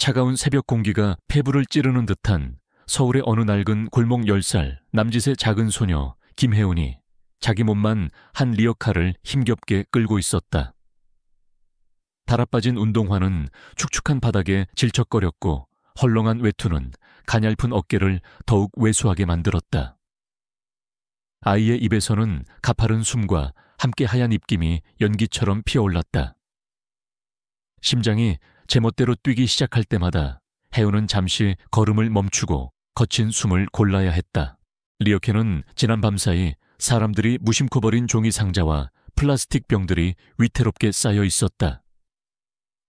차가운 새벽 공기가 폐부를 찌르는 듯한 서울의 어느 낡은 골목 10살 남짓의 작은 소녀 김혜운이 자기 몸만 한 리어카를 힘겹게 끌고 있었다. 달아빠진 운동화는 축축한 바닥에 질척거렸고 헐렁한 외투는 가냘픈 어깨를 더욱 왜소하게 만들었다. 아이의 입에서는 가파른 숨과 함께 하얀 입김이 연기처럼 피어올랐다. 심장이 제멋대로 뛰기 시작할 때마다 혜우는 잠시 걸음을 멈추고 거친 숨을 골라야 했다. 리어케는 지난 밤사이 사람들이 무심코 버린 종이 상자와 플라스틱 병들이 위태롭게 쌓여 있었다.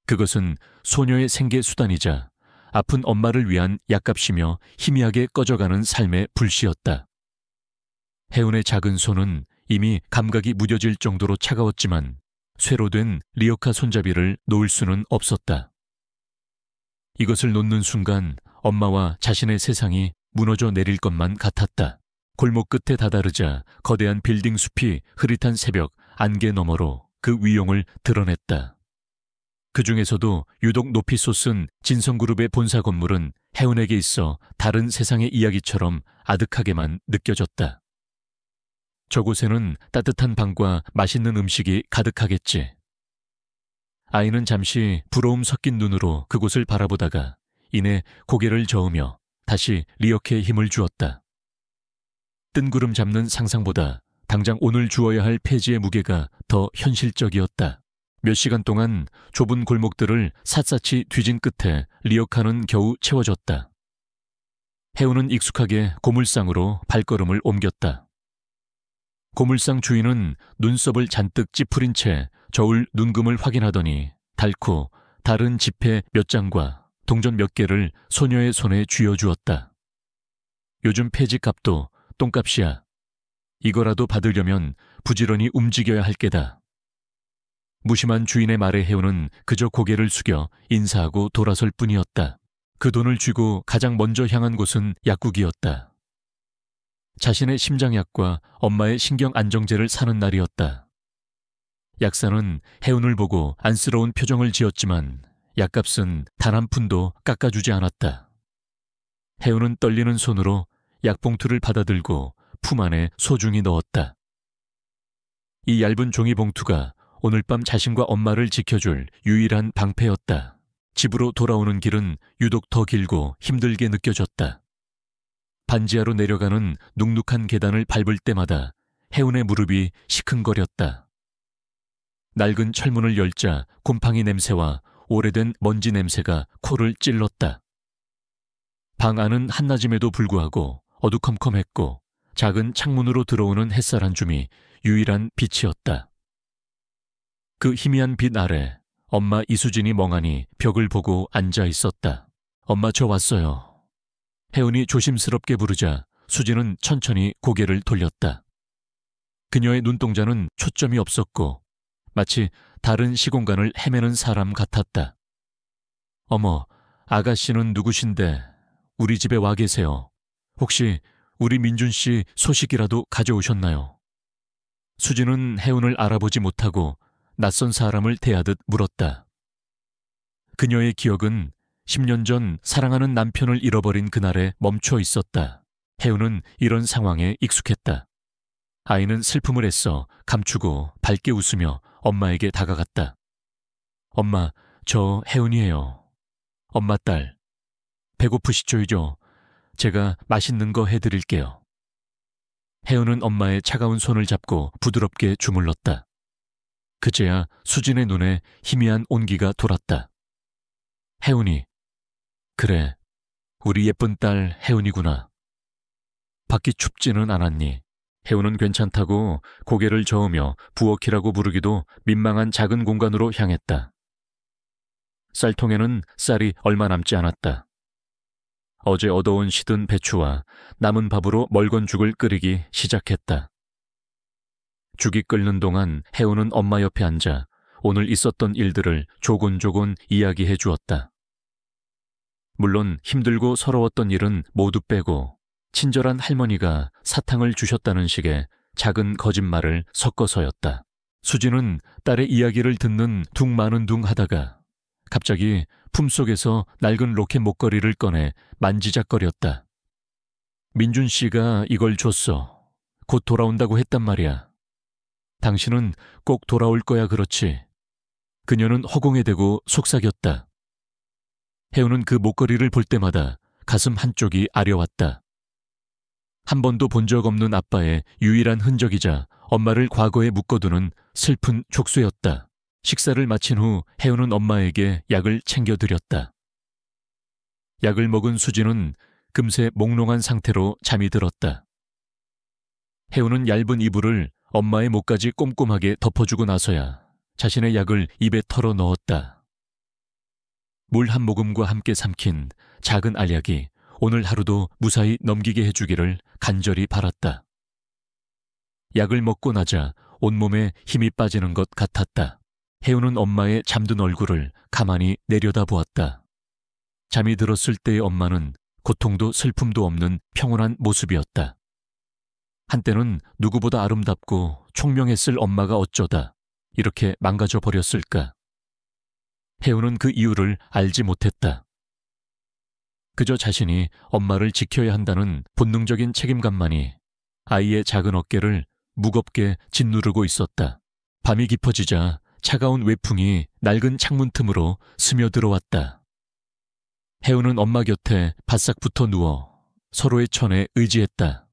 그것은 소녀의 생계 수단이자 아픈 엄마를 위한 약값이며 희미하게 꺼져가는 삶의 불씨였다. 혜운의 작은 손은 이미 감각이 무뎌질 정도로 차가웠지만 쇠로 된 리어카 손잡이를 놓을 수는 없었다. 이것을 놓는 순간 엄마와 자신의 세상이 무너져 내릴 것만 같았다. 골목 끝에 다다르자 거대한 빌딩 숲이 흐릿한 새벽 안개 너머로 그 위용을 드러냈다. 그 중에서도 유독 높이 솟은 진성그룹의 본사 건물은 혜운에게 있어 다른 세상의 이야기처럼 아득하게만 느껴졌다. 저곳에는 따뜻한 방과 맛있는 음식이 가득하겠지. 아이는 잠시 부러움 섞인 눈으로 그곳을 바라보다가 이내 고개를 저으며 다시 리어케에 힘을 주었다. 뜬구름 잡는 상상보다 당장 오늘 주어야 할 폐지의 무게가 더 현실적이었다. 몇 시간 동안 좁은 골목들을 샅샅이 뒤진 끝에 리어카는 겨우 채워졌다. 혜우는 익숙하게 고물상으로 발걸음을 옮겼다. 고물상 주인은 눈썹을 잔뜩 찌푸린 채 저울 눈금을 확인하더니 닳고 다른 지폐 몇 장과 동전 몇 개를 소녀의 손에 쥐어주었다. 요즘 폐지값도 똥값이야. 이거라도 받으려면 부지런히 움직여야 할 게다. 무심한 주인의 말에 혜우는 그저 고개를 숙여 인사하고 돌아설 뿐이었다. 그 돈을 쥐고 가장 먼저 향한 곳은 약국이었다. 자신의 심장약과 엄마의 신경안정제를 사는 날이었다. 약사는 혜운을 보고 안쓰러운 표정을 지었지만 약값은 단 한 푼도 깎아주지 않았다. 혜운은 떨리는 손으로 약봉투를 받아들고 품 안에 소중히 넣었다. 이 얇은 종이봉투가 오늘 밤 자신과 엄마를 지켜줄 유일한 방패였다. 집으로 돌아오는 길은 유독 더 길고 힘들게 느껴졌다. 반지하로 내려가는 눅눅한 계단을 밟을 때마다 혜운의 무릎이 시큰거렸다. 낡은 철문을 열자 곰팡이 냄새와 오래된 먼지 냄새가 코를 찔렀다. 방 안은 한낮임에도 불구하고 어두컴컴했고 작은 창문으로 들어오는 햇살 한 줌이 유일한 빛이었다. 그 희미한 빛 아래 엄마 이수진이 멍하니 벽을 보고 앉아 있었다. 엄마, 저 왔어요. 혜운이 조심스럽게 부르자 수진은 천천히 고개를 돌렸다. 그녀의 눈동자는 초점이 없었고 마치 다른 시공간을 헤매는 사람 같았다. 어머, 아가씨는 누구신데 우리 집에 와 계세요. 혹시 우리 민준 씨 소식이라도 가져오셨나요? 수진은 혜운을 알아보지 못하고 낯선 사람을 대하듯 물었다. 그녀의 기억은 10년 전 사랑하는 남편을 잃어버린 그날에 멈춰 있었다. 혜운은 이런 상황에 익숙했다. 아이는 슬픔을 애써 감추고 밝게 웃으며 엄마에게 다가갔다. 엄마, 저 혜운이에요. 엄마 딸, 배고프시죠? 제가 맛있는 거 해드릴게요. 혜운은 엄마의 차가운 손을 잡고 부드럽게 주물렀다. 그제야 수진의 눈에 희미한 온기가 돌았다. 혜운이, 그래, 우리 예쁜 딸 혜운이구나. 밖이 춥지는 않았니? 혜운은 괜찮다고 고개를 저으며 부엌이라고 부르기도 민망한 작은 공간으로 향했다. 쌀통에는 쌀이 얼마 남지 않았다. 어제 얻어온 시든 배추와 남은 밥으로 멀건죽을 끓이기 시작했다. 죽이 끓는 동안 혜운은 엄마 옆에 앉아 오늘 있었던 일들을 조곤조곤 이야기해 주었다. 물론 힘들고 서러웠던 일은 모두 빼고 친절한 할머니가 사탕을 주셨다는 식의 작은 거짓말을 섞어서였다. 수진은 딸의 이야기를 듣는 둥 마는 둥 하다가 갑자기 품속에서 낡은 로켓 목걸이를 꺼내 만지작거렸다. 민준 씨가 이걸 줬어. 곧 돌아온다고 했단 말이야. 당신은 꼭 돌아올 거야, 그렇지? 그녀는 허공에 대고 속삭였다. 혜우는 그 목걸이를 볼 때마다 가슴 한쪽이 아려왔다. 한 번도 본 적 없는 아빠의 유일한 흔적이자 엄마를 과거에 묶어두는 슬픈 족쇄였다. 식사를 마친 후 혜우는 엄마에게 약을 챙겨드렸다. 약을 먹은 수지는 금세 몽롱한 상태로 잠이 들었다. 혜우는 얇은 이불을 엄마의 목까지 꼼꼼하게 덮어주고 나서야 자신의 약을 입에 털어 넣었다. 물 한 모금과 함께 삼킨 작은 알약이 오늘 하루도 무사히 넘기게 해주기를 간절히 바랐다. 약을 먹고 나자 온몸에 힘이 빠지는 것 같았다. 혜우는 엄마의 잠든 얼굴을 가만히 내려다보았다. 잠이 들었을 때의 엄마는 고통도 슬픔도 없는 평온한 모습이었다. 한때는 누구보다 아름답고 총명했을 엄마가 어쩌다 이렇게 망가져 버렸을까? 혜우는 그 이유를 알지 못했다. 그저 자신이 엄마를 지켜야 한다는 본능적인 책임감만이 아이의 작은 어깨를 무겁게 짓누르고 있었다. 밤이 깊어지자 차가운 외풍이 낡은 창문 틈으로 스며들어왔다. 혜우는 엄마 곁에 바싹 붙어 누워 서로의 천에 의지했다.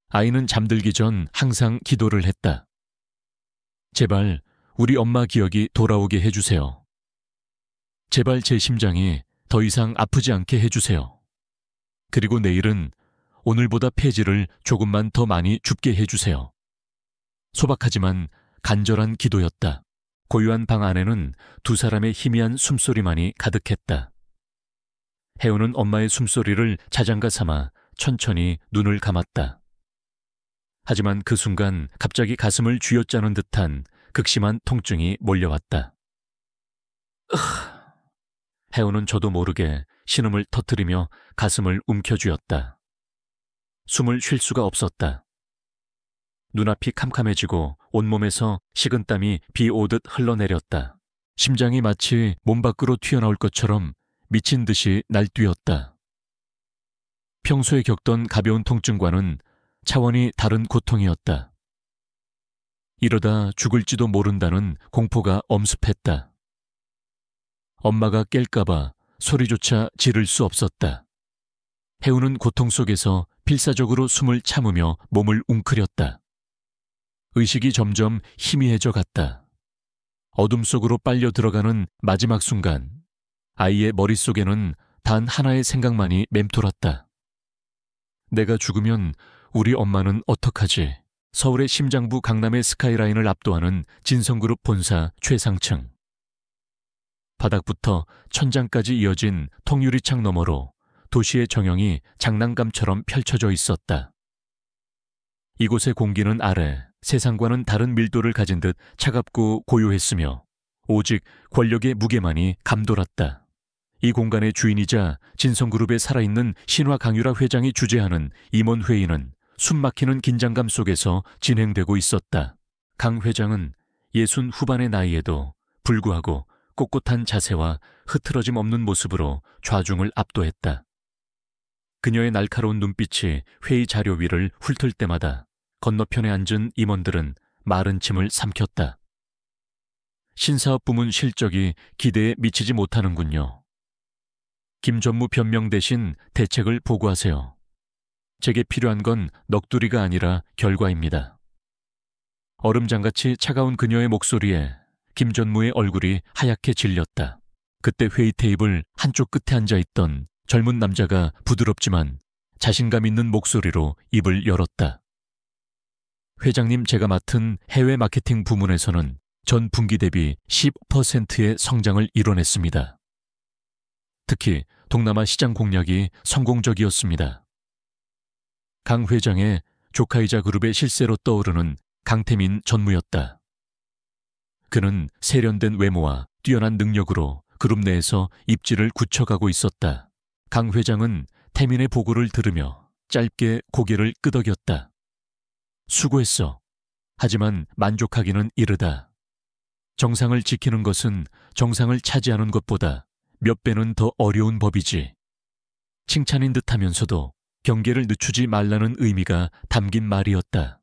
아이는 잠들기 전 항상 기도를 했다. 제발 우리 엄마 기억이 돌아오게 해주세요. 제발 제 심장이 더 이상 아프지 않게 해주세요. 그리고 내일은 오늘보다 폐지를 조금만 더 많이 줍게 해주세요. 소박하지만 간절한 기도였다. 고요한 방 안에는 두 사람의 희미한 숨소리만이 가득했다. 혜우는 엄마의 숨소리를 자장가 삼아 천천히 눈을 감았다. 하지만 그 순간 갑자기 가슴을 쥐어짜는 듯한 극심한 통증이 몰려왔다. 혜우는 저도 모르게 신음을 터뜨리며 가슴을 움켜쥐었다. 숨을 쉴 수가 없었다. 눈앞이 캄캄해지고 온몸에서 식은땀이 비 오듯 흘러내렸다. 심장이 마치 몸 밖으로 튀어나올 것처럼 미친 듯이 날뛰었다. 평소에 겪던 가벼운 통증과는 차원이 다른 고통이었다. 이러다 죽을지도 모른다는 공포가 엄습했다. 엄마가 깰까봐 소리조차 지를 수 없었다. 혜우는 고통 속에서 필사적으로 숨을 참으며 몸을 웅크렸다. 의식이 점점 희미해져 갔다. 어둠 속으로 빨려 들어가는 마지막 순간, 아이의 머릿속에는 단 하나의 생각만이 맴돌았다. 내가 죽으면 우리 엄마는 어떡하지? 서울의 심장부 강남의 스카이라인을 압도하는 진성그룹 본사 최상층. 바닥부터 천장까지 이어진 통유리창 너머로 도시의 정형이 장난감처럼 펼쳐져 있었다. 이곳의 공기는 아래 세상과는 다른 밀도를 가진 듯 차갑고 고요했으며 오직 권력의 무게만이 감돌았다. 이 공간의 주인이자 진성그룹에 살아있는 신화 강유라 회장이 주재하는 임원회의는 숨막히는 긴장감 속에서 진행되고 있었다. 강 회장은 60 후반의 나이에도 불구하고 꼿꼿한 자세와 흐트러짐 없는 모습으로 좌중을 압도했다. 그녀의 날카로운 눈빛이 회의 자료 위를 훑을 때마다 건너편에 앉은 임원들은 마른 침을 삼켰다. 신사업 부문 실적이 기대에 미치지 못하는군요. 김 전무 변명 대신 대책을 보고하세요. 제게 필요한 건 넋두리가 아니라 결과입니다. 얼음장같이 차가운 그녀의 목소리에 김 전무의 얼굴이 하얗게 질렸다. 그때 회의 테이블 한쪽 끝에 앉아있던 젊은 남자가 부드럽지만 자신감 있는 목소리로 입을 열었다. 회장님, 제가 맡은 해외 마케팅 부문에서는 전 분기 대비 10%의 성장을 이뤄냈습니다. 특히 동남아 시장 공략이 성공적이었습니다. 강 회장의 조카이자 그룹의 실세로 떠오르는 강태민 전무였다. 그는 세련된 외모와 뛰어난 능력으로 그룹 내에서 입지를 굳혀가고 있었다. 강 회장은 태민의 보고를 들으며 짧게 고개를 끄덕였다. 수고했어. 하지만 만족하기는 이르다. 정상을 지키는 것은 정상을 차지하는 것보다 몇 배는 더 어려운 법이지. 칭찬인 듯하면서도 경계를 늦추지 말라는 의미가 담긴 말이었다.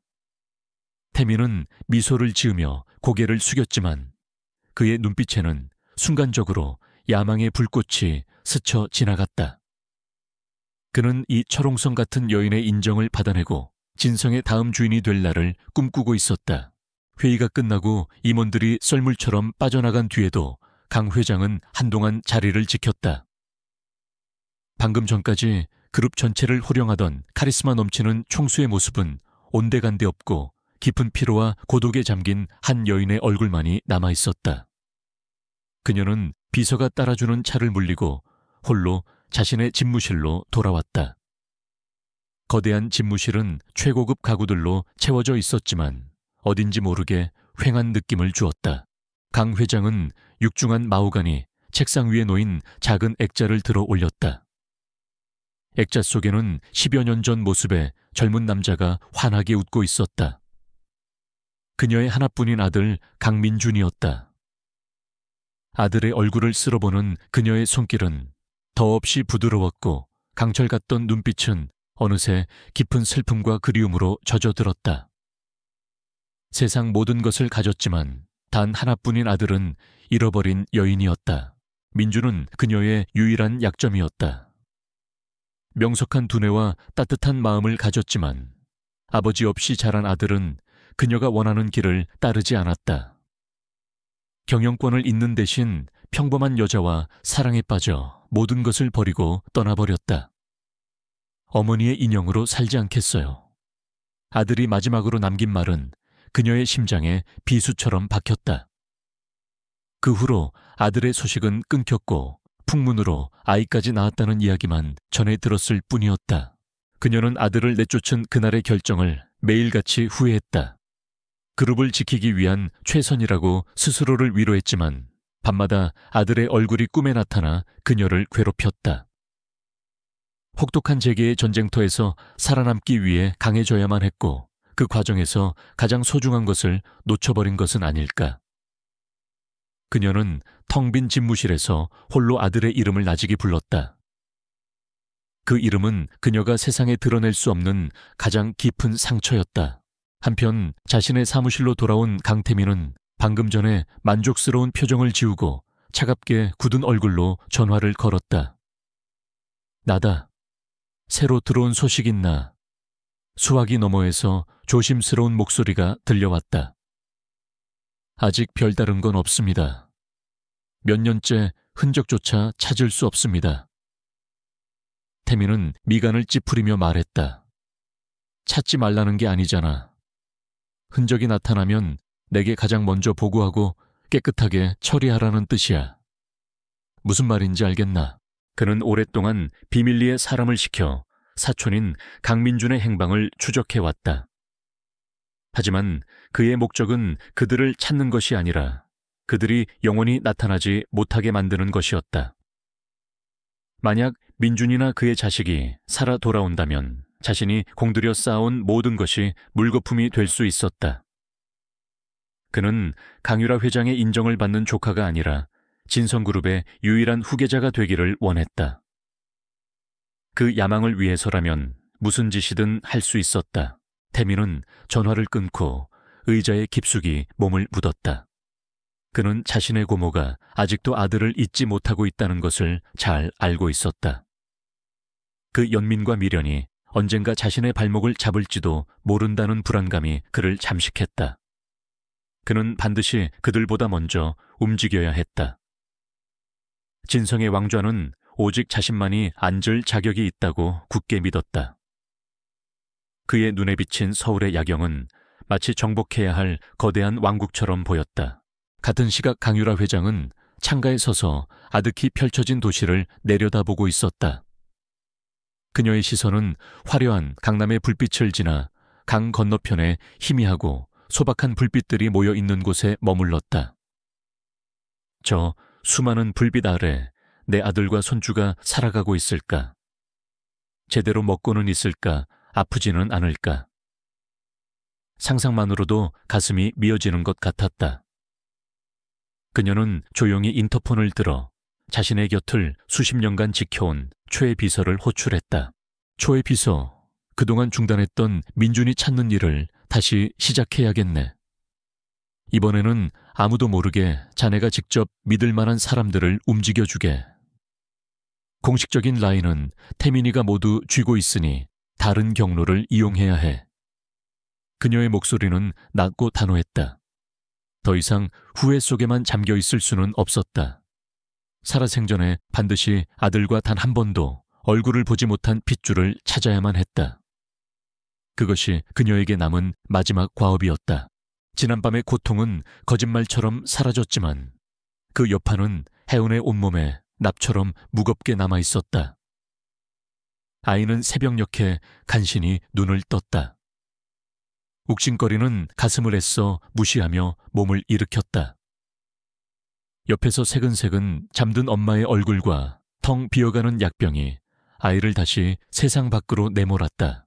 태민은 미소를 지으며 고개를 숙였지만 그의 눈빛에는 순간적으로 야망의 불꽃이 스쳐 지나갔다. 그는 이 철옹성 같은 여인의 인정을 받아내고 진성의 다음 주인이 될 날을 꿈꾸고 있었다. 회의가 끝나고 임원들이 썰물처럼 빠져나간 뒤에도 강 회장은 한동안 자리를 지켰다. 방금 전까지 그룹 전체를 호령하던 카리스마 넘치는 총수의 모습은 온데간데 없고 깊은 피로와 고독에 잠긴 한 여인의 얼굴만이 남아있었다. 그녀는 비서가 따라주는 차를 물리고 홀로 자신의 집무실로 돌아왔다. 거대한 집무실은 최고급 가구들로 채워져 있었지만 어딘지 모르게 휑한 느낌을 주었다. 강 회장은 육중한 마호간이 책상 위에 놓인 작은 액자를 들어 올렸다. 액자 속에는 10여 년 전 모습의 젊은 남자가 환하게 웃고 있었다. 그녀의 하나뿐인 아들 강민준이었다. 아들의 얼굴을 쓸어보는 그녀의 손길은 더없이 부드러웠고 강철 같던 눈빛은 어느새 깊은 슬픔과 그리움으로 젖어들었다. 세상 모든 것을 가졌지만 단 하나뿐인 아들은 잃어버린 여인이었다. 민주는 그녀의 유일한 약점이었다. 명석한 두뇌와 따뜻한 마음을 가졌지만 아버지 없이 자란 아들은 그녀가 원하는 길을 따르지 않았다. 경영권을 잇는 대신 평범한 여자와 사랑에 빠져 모든 것을 버리고 떠나버렸다. 어머니의 인형으로 살지 않겠어요. 아들이 마지막으로 남긴 말은 그녀의 심장에 비수처럼 박혔다. 그 후로 아들의 소식은 끊겼고 풍문으로 아이까지 낳았다는 이야기만 전해 들었을 뿐이었다. 그녀는 아들을 내쫓은 그날의 결정을 매일같이 후회했다. 그룹을 지키기 위한 최선이라고 스스로를 위로했지만 밤마다 아들의 얼굴이 꿈에 나타나 그녀를 괴롭혔다. 혹독한 재계의 전쟁터에서 살아남기 위해 강해져야만 했고 그 과정에서 가장 소중한 것을 놓쳐버린 것은 아닐까. 그녀는 텅 빈 집무실에서 홀로 아들의 이름을 나직이 불렀다. 그 이름은 그녀가 세상에 드러낼 수 없는 가장 깊은 상처였다. 한편 자신의 사무실로 돌아온 강태민은 방금 전에 만족스러운 표정을 지우고 차갑게 굳은 얼굴로 전화를 걸었다. 나다. 새로 들어온 소식 있나? 수화기 너머에서 조심스러운 목소리가 들려왔다. 아직 별다른 건 없습니다. 몇 년째 흔적조차 찾을 수 없습니다. 태민은 미간을 찌푸리며 말했다. 찾지 말라는 게 아니잖아. 흔적이 나타나면 내게 가장 먼저 보고하고 깨끗하게 처리하라는 뜻이야. 무슨 말인지 알겠나? 그는 오랫동안 비밀리에 사람을 시켜 사촌인 강민준의 행방을 추적해왔다. 하지만 그의 목적은 그들을 찾는 것이 아니라 그들이 영원히 나타나지 못하게 만드는 것이었다. 만약 민준이나 그의 자식이 살아 돌아온다면 자신이 공들여 쌓아온 모든 것이 물거품이 될 수 있었다. 그는 강유라 회장의 인정을 받는 조카가 아니라 진성그룹의 유일한 후계자가 되기를 원했다. 그 야망을 위해서라면 무슨 짓이든 할 수 있었다. 태민은 전화를 끊고 의자에 깊숙이 몸을 묻었다. 그는 자신의 고모가 아직도 아들을 잊지 못하고 있다는 것을 잘 알고 있었다. 그 연민과 미련이 언젠가 자신의 발목을 잡을지도 모른다는 불안감이 그를 잠식했다. 그는 반드시 그들보다 먼저 움직여야 했다. 진성의 왕좌는 오직 자신만이 앉을 자격이 있다고 굳게 믿었다. 그의 눈에 비친 서울의 야경은 마치 정복해야 할 거대한 왕국처럼 보였다. 같은 시각 강유라 회장은 창가에 서서 아득히 펼쳐진 도시를 내려다보고 있었다. 그녀의 시선은 화려한 강남의 불빛을 지나 강 건너편에 희미하고 소박한 불빛들이 모여 있는 곳에 머물렀다. 저 수많은 불빛 아래 내 아들과 손주가 살아가고 있을까? 제대로 먹고는 있을까? 아프지는 않을까? 상상만으로도 가슴이 미어지는 것 같았다. 그녀는 조용히 인터폰을 들어 자신의 곁을 수십 년간 지켜온 최 비서를 호출했다. 최 비서, 그동안 중단했던 민준이 찾는 일을 다시 시작해야겠네. 이번에는 아무도 모르게 자네가 직접 믿을 만한 사람들을 움직여주게. 공식적인 라인은 태민이가 모두 쥐고 있으니 다른 경로를 이용해야 해. 그녀의 목소리는 낮고 단호했다. 더 이상 후회 속에만 잠겨 있을 수는 없었다. 살아생전에 반드시 아들과 단 한 번도 얼굴을 보지 못한 핏줄을 찾아야만 했다. 그것이 그녀에게 남은 마지막 과업이었다. 지난밤의 고통은 거짓말처럼 사라졌지만 그 여파는 혜운의 온몸에 납처럼 무겁게 남아있었다. 아이는 새벽녘에 간신히 눈을 떴다. 욱신거리는 가슴을 애써 무시하며 몸을 일으켰다. 옆에서 새근새근 잠든 엄마의 얼굴과 텅 비어가는 약병이 아이를 다시 세상 밖으로 내몰았다.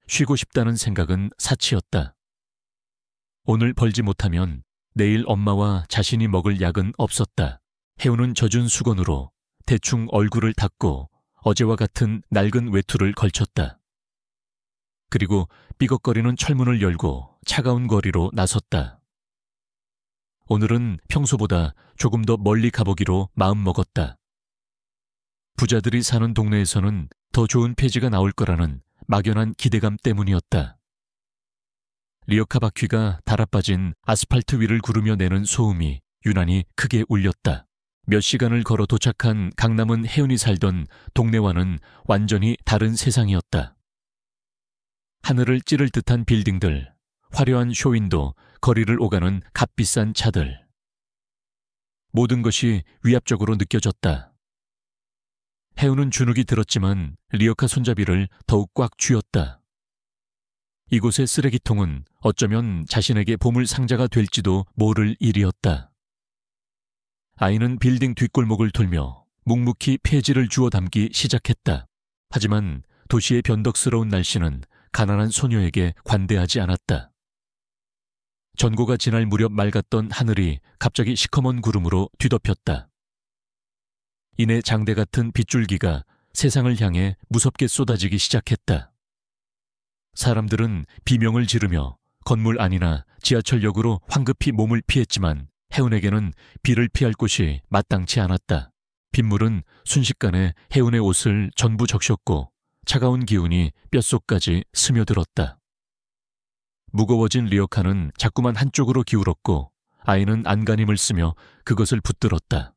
쉬고 싶다는 생각은 사치였다. 오늘 벌지 못하면 내일 엄마와 자신이 먹을 약은 없었다. 혜우는 젖은 수건으로 대충 얼굴을 닦고 어제와 같은 낡은 외투를 걸쳤다. 그리고 삐걱거리는 철문을 열고 차가운 거리로 나섰다. 오늘은 평소보다 조금 더 멀리 가보기로 마음먹었다. 부자들이 사는 동네에서는 더 좋은 폐지가 나올 거라는 막연한 기대감 때문이었다. 리어카 바퀴가 달아빠진 아스팔트 위를 구르며 내는 소음이 유난히 크게 울렸다. 몇 시간을 걸어 도착한 강남은 혜은이 살던 동네와는 완전히 다른 세상이었다. 하늘을 찌를 듯한 빌딩들, 화려한 쇼윈도, 거리를 오가는 값비싼 차들. 모든 것이 위압적으로 느껴졌다. 혜은은 주눅이 들었지만 리어카 손잡이를 더욱 꽉 쥐었다. 이곳의 쓰레기통은 어쩌면 자신에게 보물상자가 될지도 모를 일이었다. 아이는 빌딩 뒷골목을 돌며 묵묵히 폐지를 주워 담기 시작했다. 하지만 도시의 변덕스러운 날씨는 가난한 소녀에게 관대하지 않았다. 전고가 지날 무렵 맑았던 하늘이 갑자기 시커먼 구름으로 뒤덮였다. 이내 장대 같은 빗줄기가 세상을 향해 무섭게 쏟아지기 시작했다. 사람들은 비명을 지르며 건물 안이나 지하철역으로 황급히 몸을 피했지만 혜운에게는 비를 피할 곳이 마땅치 않았다. 빗물은 순식간에 혜운의 옷을 전부 적셨고 차가운 기운이 뼛속까지 스며들었다. 무거워진 리어카는 자꾸만 한쪽으로 기울었고 아이는 안간힘을 쓰며 그것을 붙들었다.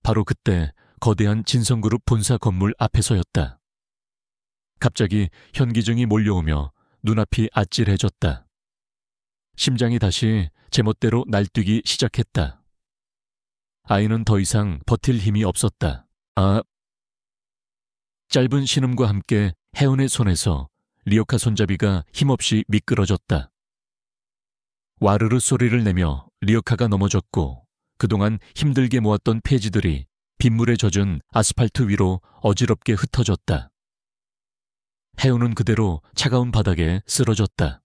바로 그때 거대한 진성그룹 본사 건물 앞에서였다. 갑자기 현기증이 몰려오며 눈앞이 아찔해졌다. 심장이 다시 제멋대로 날뛰기 시작했다. 아이는 더 이상 버틸 힘이 없었다. 짧은 신음과 함께 혜은의 손에서 리어카 손잡이가 힘없이 미끄러졌다. 와르르 소리를 내며 리어카가 넘어졌고 그동안 힘들게 모았던 폐지들이 빗물에 젖은 아스팔트 위로 어지럽게 흩어졌다. 혜은은 그대로 차가운 바닥에 쓰러졌다.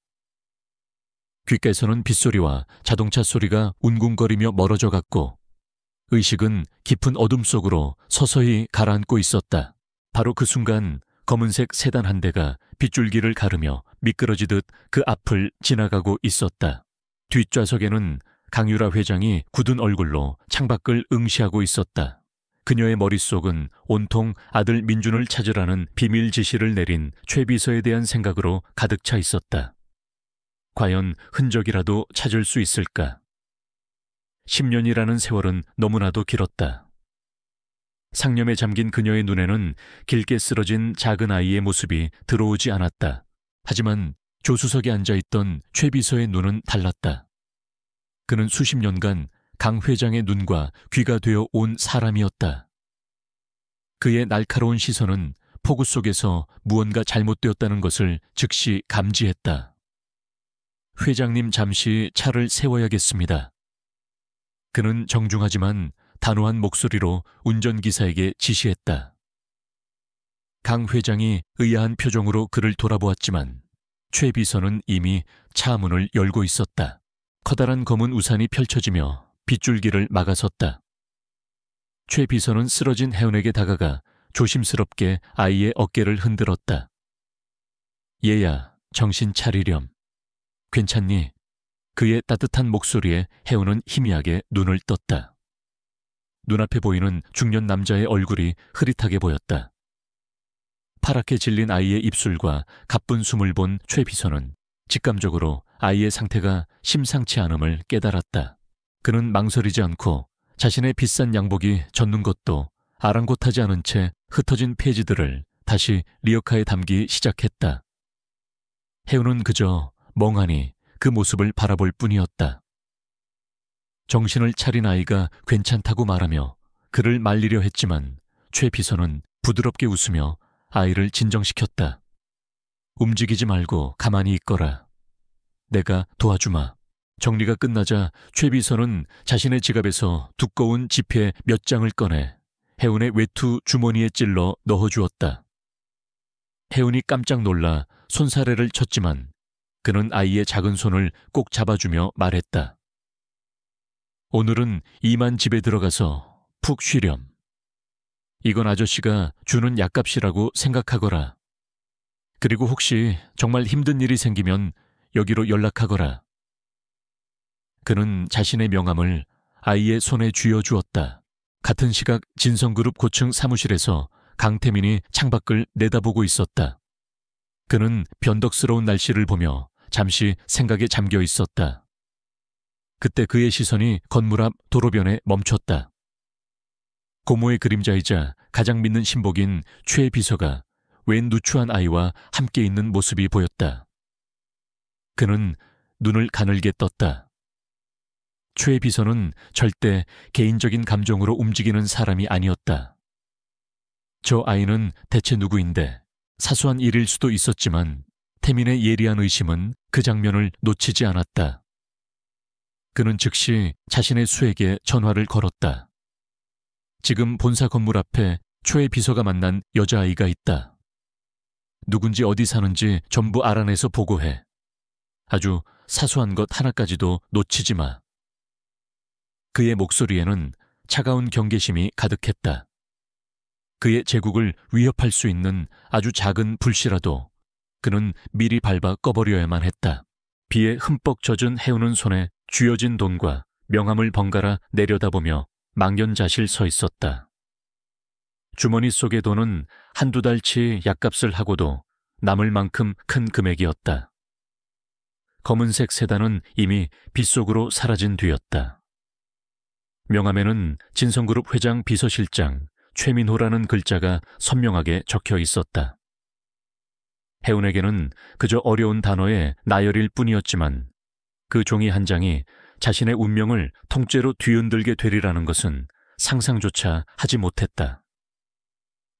귓가에서는 빗소리와 자동차 소리가 웅궁거리며 멀어져 갔고 의식은 깊은 어둠 속으로 서서히 가라앉고 있었다. 바로 그 순간 검은색 세단 한 대가 빗줄기를 가르며 미끄러지듯 그 앞을 지나가고 있었다. 뒷좌석에는 강유라 회장이 굳은 얼굴로 창밖을 응시하고 있었다. 그녀의 머릿속은 온통 아들 민준을 찾으라는 비밀 지시를 내린 최 비서에 대한 생각으로 가득 차 있었다. 과연 흔적이라도 찾을 수 있을까? 10년이라는 세월은 너무나도 길었다. 상념에 잠긴 그녀의 눈에는 길게 쓰러진 작은 아이의 모습이 들어오지 않았다. 하지만 조수석에 앉아있던 최 비서의 눈은 달랐다. 그는 수십 년간 강 회장의 눈과 귀가 되어 온 사람이었다. 그의 날카로운 시선은 폭우 속에서 무언가 잘못되었다는 것을 즉시 감지했다. 회장님, 잠시 차를 세워야겠습니다. 그는 정중하지만 단호한 목소리로 운전기사에게 지시했다. 강 회장이 의아한 표정으로 그를 돌아보았지만 최 비서는 이미 차 문을 열고 있었다. 커다란 검은 우산이 펼쳐지며 빗줄기를 막아섰다. 최 비서는 쓰러진 혜은에게 다가가 조심스럽게 아이의 어깨를 흔들었다. 얘야, 정신 차리렴. 괜찮니? 그의 따뜻한 목소리에 혜은은 희미하게 눈을 떴다. 눈앞에 보이는 중년 남자의 얼굴이 흐릿하게 보였다. 파랗게 질린 아이의 입술과 가쁜 숨을 본 최 비서는 직감적으로 아이의 상태가 심상치 않음을 깨달았다. 그는 망설이지 않고 자신의 비싼 양복이 젖는 것도 아랑곳하지 않은 채 흩어진 페이지들을 다시 리어카에 담기 시작했다. 혜은은 그저 멍하니 그 모습을 바라볼 뿐이었다. 정신을 차린 아이가 괜찮다고 말하며 그를 말리려 했지만 최 비서는 부드럽게 웃으며 아이를 진정시켰다. 움직이지 말고 가만히 있거라. 내가 도와주마. 정리가 끝나자 최 비서는 자신의 지갑에서 두꺼운 지폐 몇 장을 꺼내 혜은의 외투 주머니에 찔러 넣어주었다. 혜은이 깜짝 놀라 손사래를 쳤지만 그는 아이의 작은 손을 꼭 잡아주며 말했다. 오늘은 이만 집에 들어가서 푹 쉬렴. 이건 아저씨가 주는 약값이라고 생각하거라. 그리고 혹시 정말 힘든 일이 생기면 여기로 연락하거라. 그는 자신의 명함을 아이의 손에 쥐어주었다. 같은 시각 진성그룹 고층 사무실에서 강태민이 창밖을 내다보고 있었다. 그는 변덕스러운 날씨를 보며 잠시 생각에 잠겨 있었다. 그때 그의 시선이 건물 앞 도로변에 멈췄다. 고모의 그림자이자 가장 믿는 신복인 최 비서가 웬 누추한 아이와 함께 있는 모습이 보였다. 그는 눈을 가늘게 떴다. 최 비서는 절대 개인적인 감정으로 움직이는 사람이 아니었다. 저 아이는 대체 누구인데 사소한 일일 수도 있었지만 태민의 예리한 의심은 그 장면을 놓치지 않았다. 그는 즉시 자신의 수에게 전화를 걸었다. 지금 본사 건물 앞에 최 비서가 만난 여자아이가 있다. 누군지 어디 사는지 전부 알아내서 보고해. 아주 사소한 것 하나까지도 놓치지 마. 그의 목소리에는 차가운 경계심이 가득했다. 그의 제국을 위협할 수 있는 아주 작은 불씨라도 그는 미리 밟아 꺼버려야만 했다. 비에 흠뻑 젖은 혜은은 손에 쥐어진 돈과 명함을 번갈아 내려다보며 망연자실 서 있었다. 주머니 속의 돈은 한두 달치 약값을 하고도 남을 만큼 큰 금액이었다. 검은색 세단은 이미 빗속으로 사라진 뒤였다. 명함에는 진성그룹 회장 비서실장 최민호라는 글자가 선명하게 적혀 있었다. 혜은에게는 그저 어려운 단어의 나열일 뿐이었지만 그 종이 한 장이 자신의 운명을 통째로 뒤흔들게 되리라는 것은 상상조차 하지 못했다.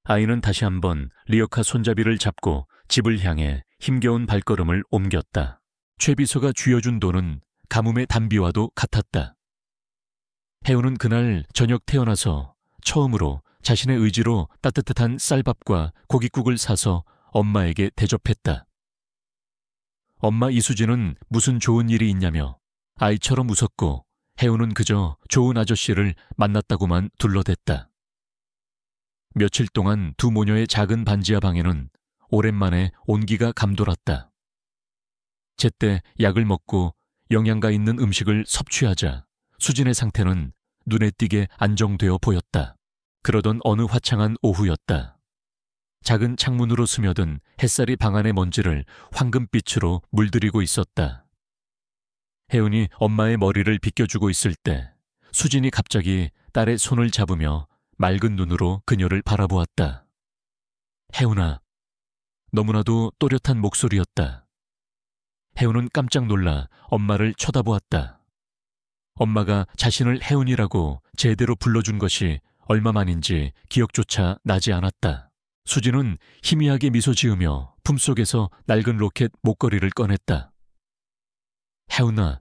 아이는 다시 한번 리어카 손잡이를 잡고 집을 향해 힘겨운 발걸음을 옮겼다. 최 비서가 쥐어준 돈은 가뭄의 단비와도 같았다. 혜은은 그날 저녁 태어나서 처음으로 자신의 의지로 따뜻한 쌀밥과 고깃국을 사서 엄마에게 대접했다. 엄마 이수진은 무슨 좋은 일이 있냐며 아이처럼 웃었고 혜은은 그저 좋은 아저씨를 만났다고만 둘러댔다. 며칠 동안 두 모녀의 작은 반지하 방에는 오랜만에 온기가 감돌았다. 제때 약을 먹고 영양가 있는 음식을 섭취하자 수진의 상태는 눈에 띄게 안정되어 보였다. 그러던 어느 화창한 오후였다. 작은 창문으로 스며든 햇살이 방 안의 먼지를 황금빛으로 물들이고 있었다. 혜은이 엄마의 머리를 빗겨주고 있을 때 수진이 갑자기 딸의 손을 잡으며 맑은 눈으로 그녀를 바라보았다. 혜은아, 너무나도 또렷한 목소리였다. 혜은은 깜짝 놀라 엄마를 쳐다보았다. 엄마가 자신을 혜은이라고 제대로 불러준 것이 얼마만인지 기억조차 나지 않았다. 수진은 희미하게 미소 지으며 품속에서 낡은 로켓 목걸이를 꺼냈다. 혜은아,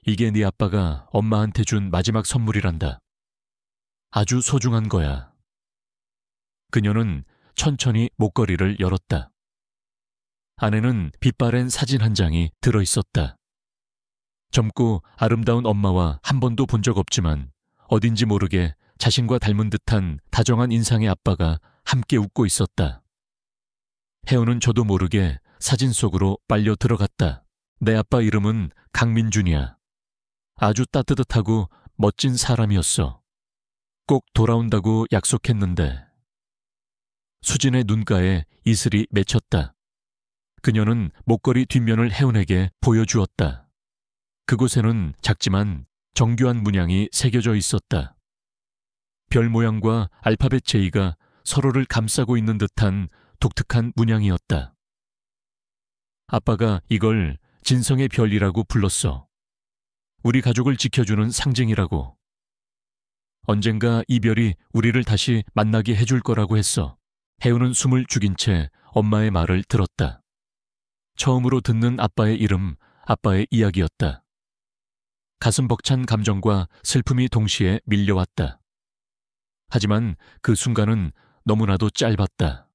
이게 네 아빠가 엄마한테 준 마지막 선물이란다. 아주 소중한 거야. 그녀는 천천히 목걸이를 열었다. 안에는 빛바랜 사진 한 장이 들어있었다. 젊고 아름다운 엄마와 한 번도 본 적 없지만 어딘지 모르게 자신과 닮은 듯한 다정한 인상의 아빠가 함께 웃고 있었다. 혜우는 저도 모르게 사진 속으로 빨려 들어갔다. 내 아빠 이름은 강민준이야. 아주 따뜻하고 멋진 사람이었어. 꼭 돌아온다고 약속했는데. 수진의 눈가에 이슬이 맺혔다. 그녀는 목걸이 뒷면을 혜운에게 보여주었다. 그곳에는 작지만 정교한 문양이 새겨져 있었다. 별 모양과 알파벳 J가 서로를 감싸고 있는 듯한 독특한 문양이었다. 아빠가 이걸 진성의 별이라고 불렀어. 우리 가족을 지켜주는 상징이라고. 언젠가 이 별이 우리를 다시 만나게 해줄 거라고 했어. 혜우는 숨을 죽인 채 엄마의 말을 들었다. 처음으로 듣는 아빠의 이름, 아빠의 이야기였다. 가슴 벅찬 감정과 슬픔이 동시에 밀려왔다. 하지만 그 순간은 너무나도 짧았다.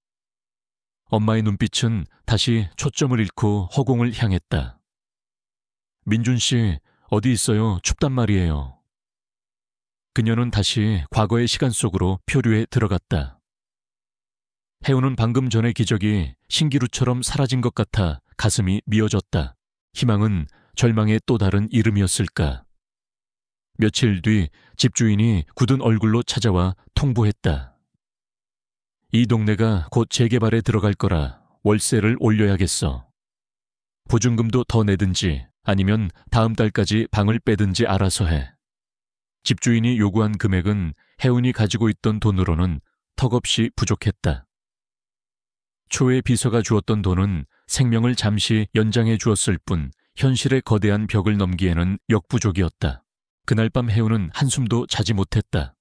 엄마의 눈빛은 다시 초점을 잃고 허공을 향했다. 민준 씨, 어디 있어요? 춥단 말이에요. 그녀는 다시 과거의 시간 속으로 표류해 들어갔다. 혜우는 방금 전의 기적이 신기루처럼 사라진 것 같아 가슴이 미어졌다. 희망은 절망의 또 다른 이름이었을까. 며칠 뒤 집주인이 굳은 얼굴로 찾아와 통보했다. 이 동네가 곧 재개발에 들어갈 거라 월세를 올려야겠어. 보증금도 더 내든지 아니면 다음 달까지 방을 빼든지 알아서 해. 집주인이 요구한 금액은 혜운이 가지고 있던 돈으로는 턱없이 부족했다. 초에 비서가 주었던 돈은 생명을 잠시 연장해 주었을 뿐 현실의 거대한 벽을 넘기에는 역부족이었다. 그날 밤 혜우는 한숨도 자지 못했다.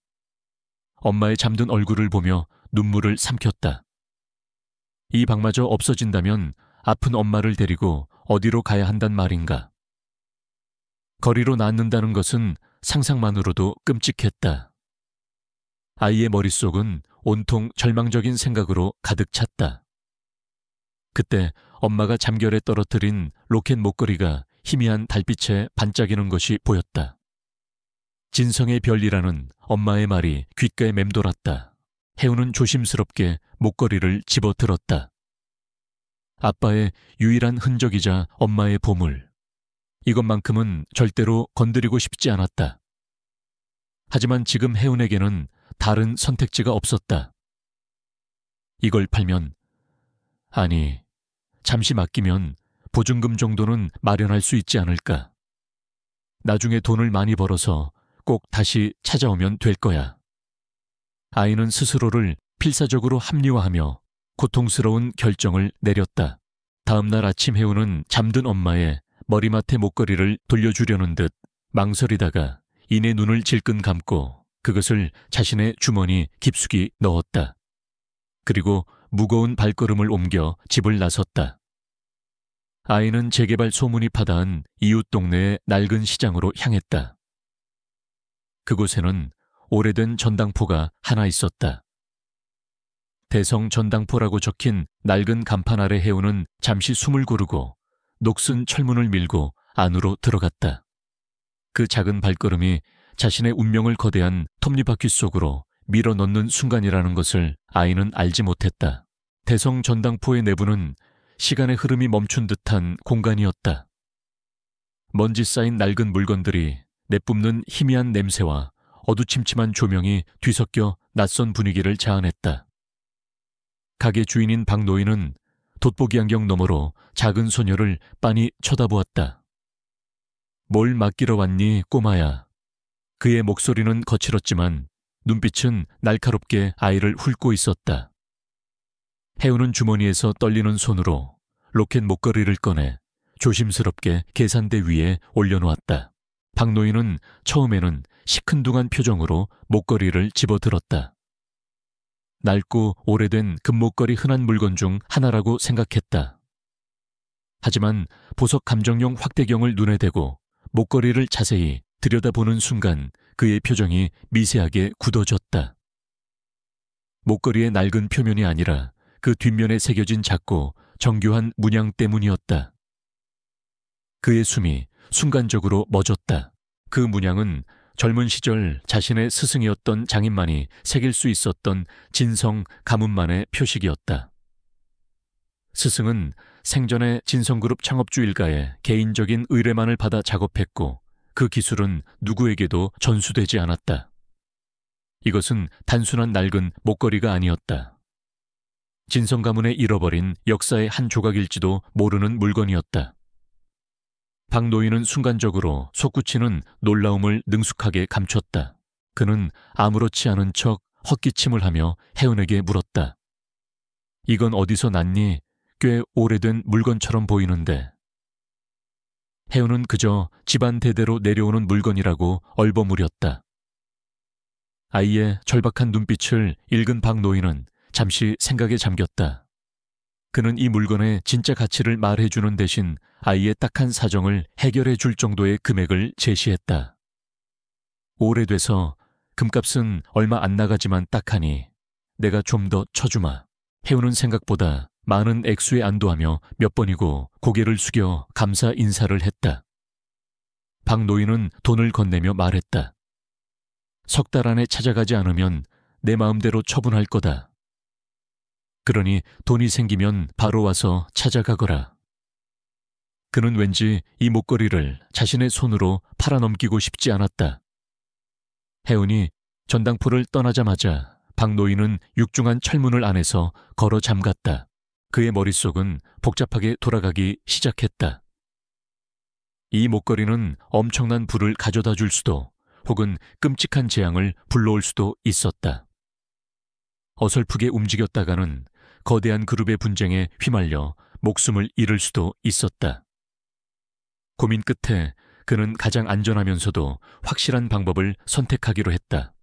엄마의 잠든 얼굴을 보며 눈물을 삼켰다. 이 방마저 없어진다면 아픈 엄마를 데리고 어디로 가야 한단 말인가. 거리로 낳는다는 것은 상상만으로도 끔찍했다. 아이의 머릿속은 온통 절망적인 생각으로 가득 찼다. 그때 엄마가 잠결에 떨어뜨린 로켓 목걸이가 희미한 달빛에 반짝이는 것이 보였다. 진성의 별이라는 엄마의 말이 귓가에 맴돌았다. 혜우는 조심스럽게 목걸이를 집어들었다. 아빠의 유일한 흔적이자 엄마의 보물. 이것만큼은 절대로 건드리고 싶지 않았다. 하지만 지금 혜운에게는 다른 선택지가 없었다. 이걸 팔면, 아니, 잠시 맡기면 보증금 정도는 마련할 수 있지 않을까. 나중에 돈을 많이 벌어서 꼭 다시 찾아오면 될 거야. 아이는 스스로를 필사적으로 합리화하며 고통스러운 결정을 내렸다. 다음 날 아침 혜우는 잠든 엄마의 머리맡에 목걸이를 돌려주려는 듯 망설이다가 이내 눈을 질끈 감고 그것을 자신의 주머니 깊숙이 넣었다. 그리고 무거운 발걸음을 옮겨 집을 나섰다. 아이는 재개발 소문이 파다한 이웃 동네의 낡은 시장으로 향했다. 그곳에는 오래된 전당포가 하나 있었다. 대성 전당포라고 적힌 낡은 간판 아래 혜우는 잠시 숨을 고르고 녹슨 철문을 밀고 안으로 들어갔다. 그 작은 발걸음이 자신의 운명을 거대한 톱니바퀴 속으로 밀어넣는 순간이라는 것을 아이는 알지 못했다. 대성 전당포의 내부는 시간의 흐름이 멈춘 듯한 공간이었다. 먼지 쌓인 낡은 물건들이 내뿜는 희미한 냄새와 어두침침한 조명이 뒤섞여 낯선 분위기를 자아냈다. 가게 주인인 박노인은 돋보기 안경 너머로 작은 소녀를 빤히 쳐다보았다. 뭘 맡기러 왔니, 꼬마야? 그의 목소리는 거칠었지만 눈빛은 날카롭게 아이를 훑고 있었다. 혜우는 주머니에서 떨리는 손으로 로켓 목걸이를 꺼내 조심스럽게 계산대 위에 올려놓았다. 박노인은 처음에는 시큰둥한 표정으로 목걸이를 집어들었다. 낡고 오래된 금목걸이 흔한 물건 중 하나라고 생각했다. 하지만 보석 감정용 확대경을 눈에 대고 목걸이를 자세히 들여다보는 순간 그의 표정이 미세하게 굳어졌다. 목걸이의 낡은 표면이 아니라 그 뒷면에 새겨진 작고 정교한 문양 때문이었다. 그의 숨이 순간적으로 멎었다. 그 문양은 젊은 시절 자신의 스승이었던 장인만이 새길 수 있었던 진성 가문만의 표식이었다. 스승은 생전에 진성그룹 창업주 일가의 개인적인 의뢰만을 받아 작업했고 그 기술은 누구에게도 전수되지 않았다. 이것은 단순한 낡은 목걸이가 아니었다. 진성 가문의 잃어버린 역사의 한 조각일지도 모르는 물건이었다. 박 노인은 순간적으로 솟구치는 놀라움을 능숙하게 감췄다. 그는 아무렇지 않은 척 헛기침을 하며 혜은에게 물었다. 이건 어디서 났니? 꽤 오래된 물건처럼 보이는데. 혜은은 그저 집안 대대로 내려오는 물건이라고 얼버무렸다. 아이의 절박한 눈빛을 읽은 박 노인은 잠시 생각에 잠겼다. 그는 이 물건의 진짜 가치를 말해주는 대신 아이의 딱한 사정을 해결해 줄 정도의 금액을 제시했다. 오래돼서 금값은 얼마 안 나가지만 딱하니 내가 좀 더 쳐주마. 혜우는 생각보다 많은 액수에 안도하며 몇 번이고 고개를 숙여 감사 인사를 했다. 박 노인은 돈을 건네며 말했다. 석 달 안에 찾아가지 않으면 내 마음대로 처분할 거다. 그러니 돈이 생기면 바로 와서 찾아가거라. 그는 왠지 이 목걸이를 자신의 손으로 팔아넘기고 싶지 않았다. 혜은이 전당포를 떠나자마자 박 노인은 육중한 철문을 안에서 걸어 잠갔다. 그의 머릿속은 복잡하게 돌아가기 시작했다. 이 목걸이는 엄청난 부를 가져다 줄 수도 혹은 끔찍한 재앙을 불러올 수도 있었다. 어설프게 움직였다가는 거대한 그룹의 분쟁에 휘말려 목숨을 잃을 수도 있었다. 고민 끝에 그는 가장 안전하면서도 확실한 방법을 선택하기로 했다.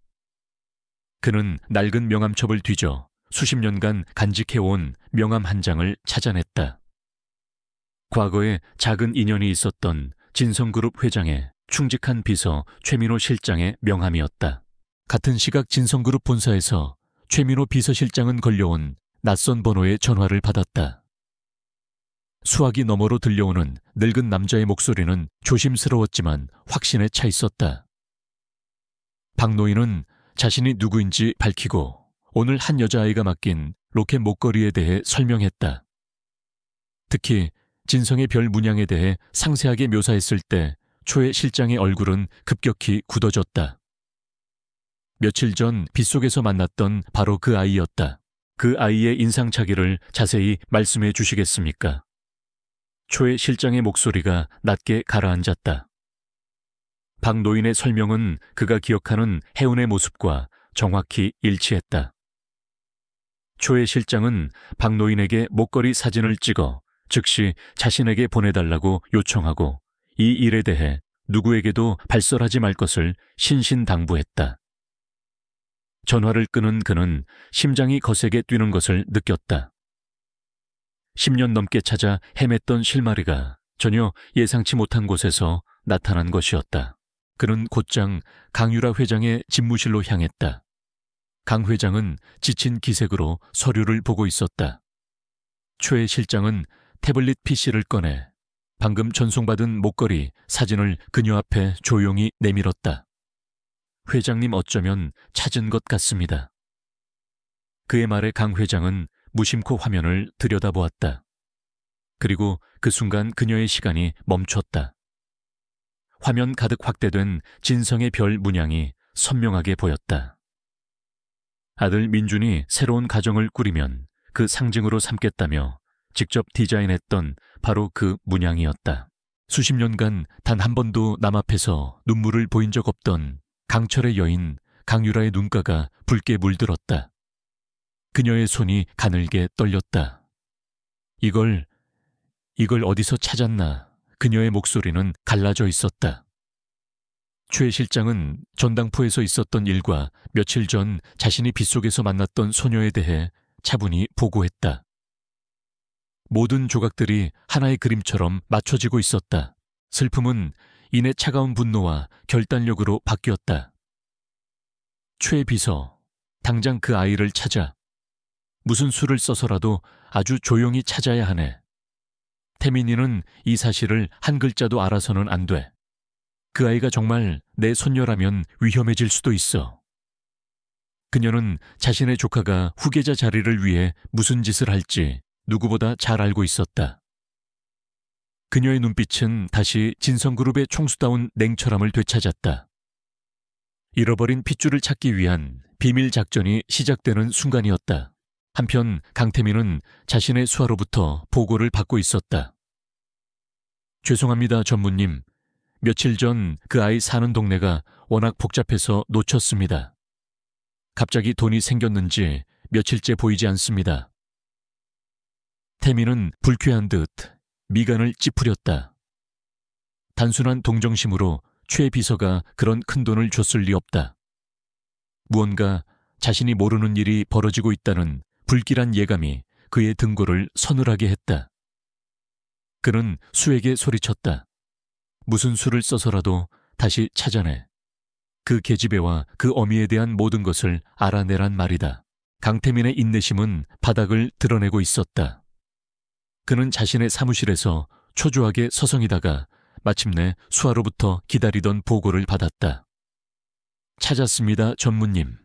그는 낡은 명함첩을 뒤져 수십 년간 간직해온 명함 한 장을 찾아냈다. 과거에 작은 인연이 있었던 진성그룹 회장의 충직한 비서 최민호 실장의 명함이었다. 같은 시각 진성그룹 본사에서 최민호 비서실장은 걸려온 낯선 번호의 전화를 받았다. 수화기 너머로 들려오는 늙은 남자의 목소리는 조심스러웠지만 확신에 차 있었다. 박 노인은 자신이 누구인지 밝히고 오늘 한 여자아이가 맡긴 로켓 목걸이에 대해 설명했다. 특히 진성의 별 문양에 대해 상세하게 묘사했을 때 초의 실장의 얼굴은 급격히 굳어졌다. 며칠 전 빗속에서 만났던 바로 그 아이였다. 그 아이의 인상착의를 자세히 말씀해 주시겠습니까? 초의 실장의 목소리가 낮게 가라앉았다. 박 노인의 설명은 그가 기억하는 혜은의 모습과 정확히 일치했다. 초의 실장은 박 노인에게 목걸이 사진을 찍어 즉시 자신에게 보내달라고 요청하고 이 일에 대해 누구에게도 발설하지 말 것을 신신당부했다. 전화를 끊은 그는 심장이 거세게 뛰는 것을 느꼈다. 10년 넘게 찾아 헤맸던 실마리가 전혀 예상치 못한 곳에서 나타난 것이었다. 그는 곧장 강유라 회장의 집무실로 향했다. 강 회장은 지친 기색으로 서류를 보고 있었다. 최 실장은 태블릿 PC를 꺼내 방금 전송받은 목걸이 사진을 그녀 앞에 조용히 내밀었다. 회장님 어쩌면 찾은 것 같습니다. 그의 말에 강 회장은 무심코 화면을 들여다보았다. 그리고 그 순간 그녀의 시간이 멈췄다. 화면 가득 확대된 진성의 별 문양이 선명하게 보였다. 아들 민준이 새로운 가정을 꾸리면 그 상징으로 삼겠다며 직접 디자인했던 바로 그 문양이었다. 수십 년간 단 한 번도 남 앞에서 눈물을 보인 적 없던 강철의 여인 강유라의 눈가가 붉게 물들었다. 그녀의 손이 가늘게 떨렸다. 이걸 어디서 찾았나? 그녀의 목소리는 갈라져 있었다. 최 실장은 전당포에서 있었던 일과 며칠 전 자신이 빗속에서 만났던 소녀에 대해 차분히 보고했다. 모든 조각들이 하나의 그림처럼 맞춰지고 있었다. 슬픔은 이내 차가운 분노와 결단력으로 바뀌었다. 최 비서, 당장 그 아이를 찾아. 무슨 수를 써서라도 아주 조용히 찾아야 하네. 태민이는 이 사실을 한 글자도 알아서는 안 돼. 그 아이가 정말 내 손녀라면 위험해질 수도 있어. 그녀는 자신의 조카가 후계자 자리를 위해 무슨 짓을 할지 누구보다 잘 알고 있었다. 그녀의 눈빛은 다시 진성그룹의 총수다운 냉철함을 되찾았다. 잃어버린 핏줄을 찾기 위한 비밀 작전이 시작되는 순간이었다. 한편 강태민은 자신의 수하로부터 보고를 받고 있었다. 죄송합니다, 전무님. 며칠 전 그 아이 사는 동네가 워낙 복잡해서 놓쳤습니다. 갑자기 돈이 생겼는지 며칠째 보이지 않습니다. 태민은 불쾌한 듯 미간을 찌푸렸다. 단순한 동정심으로 최 비서가 그런 큰 돈을 줬을 리 없다. 무언가 자신이 모르는 일이 벌어지고 있다는 불길한 예감이 그의 등골을 서늘하게 했다. 그는 수에게 소리쳤다. 무슨 수를 써서라도 다시 찾아내. 그 계집애와 그 어미에 대한 모든 것을 알아내란 말이다. 강태민의 인내심은 바닥을 드러내고 있었다. 그는 자신의 사무실에서 초조하게 서성이다가 마침내 수하로부터 기다리던 보고를 받았다. 찾았습니다, 전무님.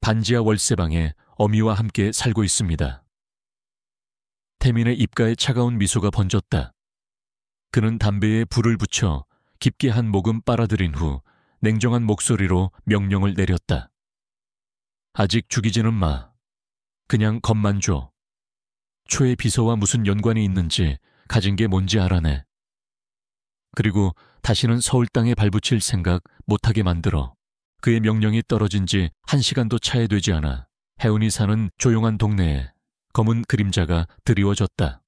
반지하 월세방에 어미와 함께 살고 있습니다. 태민의 입가에 차가운 미소가 번졌다. 그는 담배에 불을 붙여 깊게 한 모금 빨아들인 후 냉정한 목소리로 명령을 내렸다. 아직 죽이지는 마. 그냥 겁만 줘. 초의 비서와 무슨 연관이 있는지 가진 게 뭔지 알아내. 그리고 다시는 서울 땅에 발붙일 생각 못하게 만들어. 그의 명령이 떨어진 지 1시간도 차에 되지 않아 혜운이 사는 조용한 동네에 검은 그림자가 드리워졌다.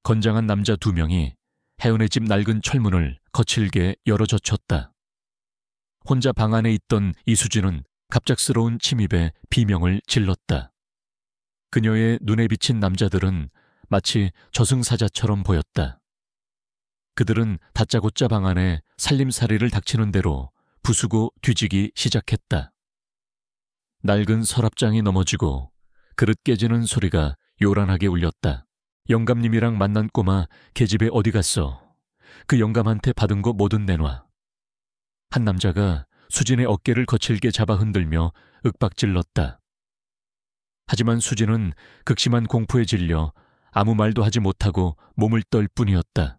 건장한 남자 2명이 혜운의 집 낡은 철문을 거칠게 열어젖혔다. 혼자 방 안에 있던 이수진은 갑작스러운 침입에 비명을 질렀다. 그녀의 눈에 비친 남자들은 마치 저승사자처럼 보였다. 그들은 다짜고짜 방 안에 살림살이를 닥치는 대로 부수고 뒤지기 시작했다. 낡은 서랍장이 넘어지고 그릇 깨지는 소리가 요란하게 울렸다. 영감님이랑 만난 꼬마 계집애 어디 갔어? 그 영감한테 받은 거 뭐든 내놔. 한 남자가 수진의 어깨를 거칠게 잡아 흔들며 윽박질렀다. 하지만 수진은 극심한 공포에 질려 아무 말도 하지 못하고 몸을 떨 뿐이었다.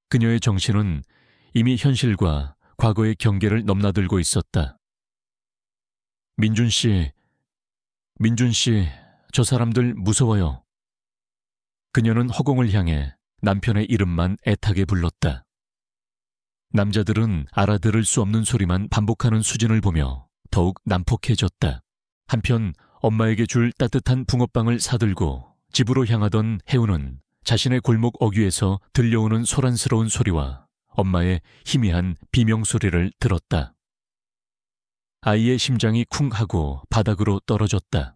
그녀의 정신은 이미 현실과 과거의 경계를 넘나들고 있었다. 민준 씨, 저 사람들 무서워요. 그녀는 허공을 향해 남편의 이름만 애타게 불렀다. 남자들은 알아들을 수 없는 소리만 반복하는 수진을 보며 더욱 난폭해졌다. 한편 엄마에게 줄 따뜻한 붕어빵을 사들고 집으로 향하던 혜우는 자신의 골목 어귀에서 들려오는 소란스러운 소리와 엄마의 희미한 비명소리를 들었다. 아이의 심장이 쿵 하고 바닥으로 떨어졌다.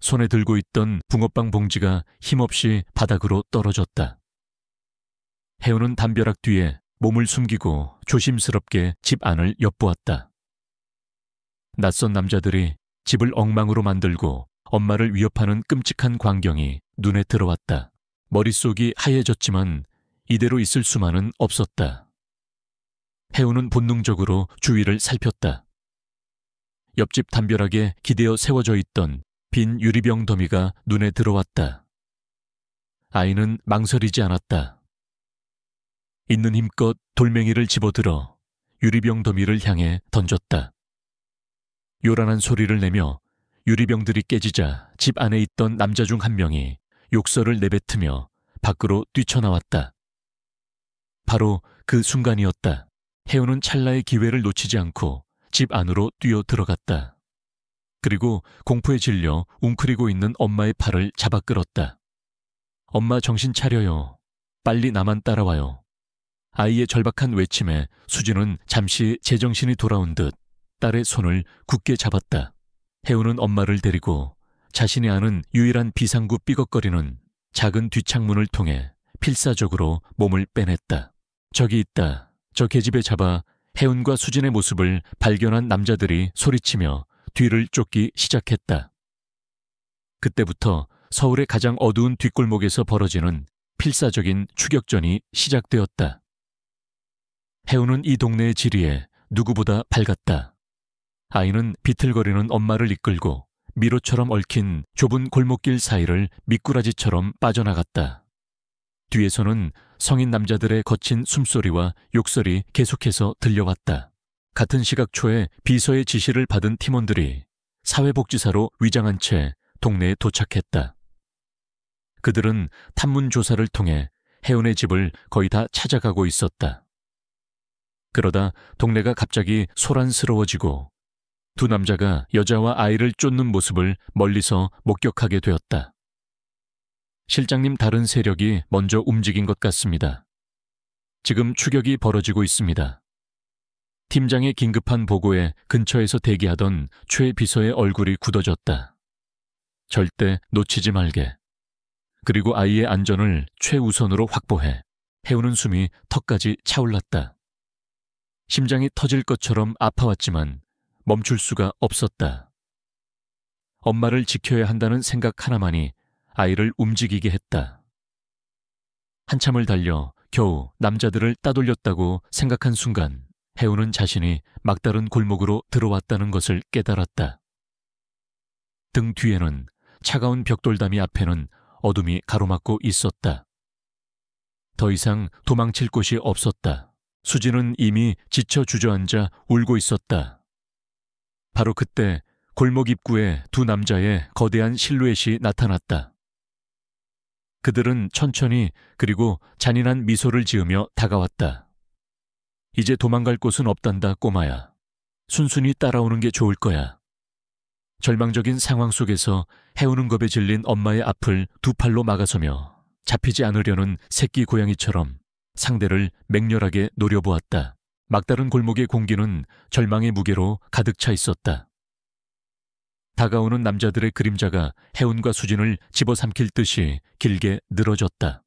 손에 들고 있던 붕어빵 봉지가 힘없이 바닥으로 떨어졌다. 혜우는 담벼락 뒤에 몸을 숨기고 조심스럽게 집 안을 엿보았다. 낯선 남자들이 집을 엉망으로 만들고 엄마를 위협하는 끔찍한 광경이 눈에 들어왔다. 머릿속이 하얘졌지만 이대로 있을 수만은 없었다. 혜우는 본능적으로 주위를 살폈다. 옆집 담벼락에 기대어 세워져 있던 빈 유리병 더미가 눈에 들어왔다. 아이는 망설이지 않았다. 있는 힘껏 돌멩이를 집어들어 유리병 더미를 향해 던졌다. 요란한 소리를 내며 유리병들이 깨지자 집 안에 있던 남자 중 한 명이 욕설을 내뱉으며 밖으로 뛰쳐나왔다. 바로 그 순간이었다. 혜우는 찰나의 기회를 놓치지 않고 집 안으로 뛰어 들어갔다. 그리고 공포에 질려 웅크리고 있는 엄마의 팔을 잡아 끌었다. 엄마 정신 차려요. 빨리 나만 따라와요. 아이의 절박한 외침에 수진은 잠시 제정신이 돌아온 듯 딸의 손을 굳게 잡았다. 혜우는 엄마를 데리고 자신이 아는 유일한 비상구 삐걱거리는 작은 뒷창문을 통해 필사적으로 몸을 빼냈다. 저기 있다. 저 계집애 잡아. 혜운과 수진의 모습을 발견한 남자들이 소리치며 뒤를 쫓기 시작했다. 그때부터 서울의 가장 어두운 뒷골목에서 벌어지는 필사적인 추격전이 시작되었다. 혜우는 이 동네의 지리에 누구보다 밝았다. 아이는 비틀거리는 엄마를 이끌고 미로처럼 얽힌 좁은 골목길 사이를 미꾸라지처럼 빠져나갔다. 뒤에서는 성인 남자들의 거친 숨소리와 욕설이 계속해서 들려왔다. 같은 시각초에 비서의 지시를 받은 팀원들이 사회복지사로 위장한 채 동네에 도착했다. 그들은 탐문 조사를 통해 혜운의 집을 거의 다 찾아가고 있었다. 그러다 동네가 갑자기 소란스러워지고 두 남자가 여자와 아이를 쫓는 모습을 멀리서 목격하게 되었다. 실장님, 다른 세력이 먼저 움직인 것 같습니다. 지금 추격이 벌어지고 있습니다. 팀장의 긴급한 보고에 근처에서 대기하던 최 비서의 얼굴이 굳어졌다. 절대 놓치지 말게. 그리고 아이의 안전을 최우선으로 확보해. 혜우는 숨이 턱까지 차올랐다. 심장이 터질 것처럼 아파왔지만 멈출 수가 없었다. 엄마를 지켜야 한다는 생각 하나만이 아이를 움직이게 했다. 한참을 달려 겨우 남자들을 따돌렸다고 생각한 순간 혜우는 자신이 막다른 골목으로 들어왔다는 것을 깨달았다. 등 뒤에는 차가운 벽돌담이 앞에는 어둠이 가로막고 있었다. 더 이상 도망칠 곳이 없었다. 수지는 이미 지쳐 주저앉아 울고 있었다. 바로 그때 골목 입구에 두 남자의 거대한 실루엣이 나타났다. 그들은 천천히 그리고 잔인한 미소를 지으며 다가왔다. 이제 도망갈 곳은 없단다, 꼬마야. 순순히 따라오는 게 좋을 거야. 절망적인 상황 속에서 해우는 겁에 질린 엄마의 앞을 두 팔로 막아서며 잡히지 않으려는 새끼 고양이처럼 상대를 맹렬하게 노려보았다. 막다른 골목의 공기는 절망의 무게로 가득 차 있었다. 다가오는 남자들의 그림자가 해운과 수진을 집어삼킬 듯이 길게 늘어졌다.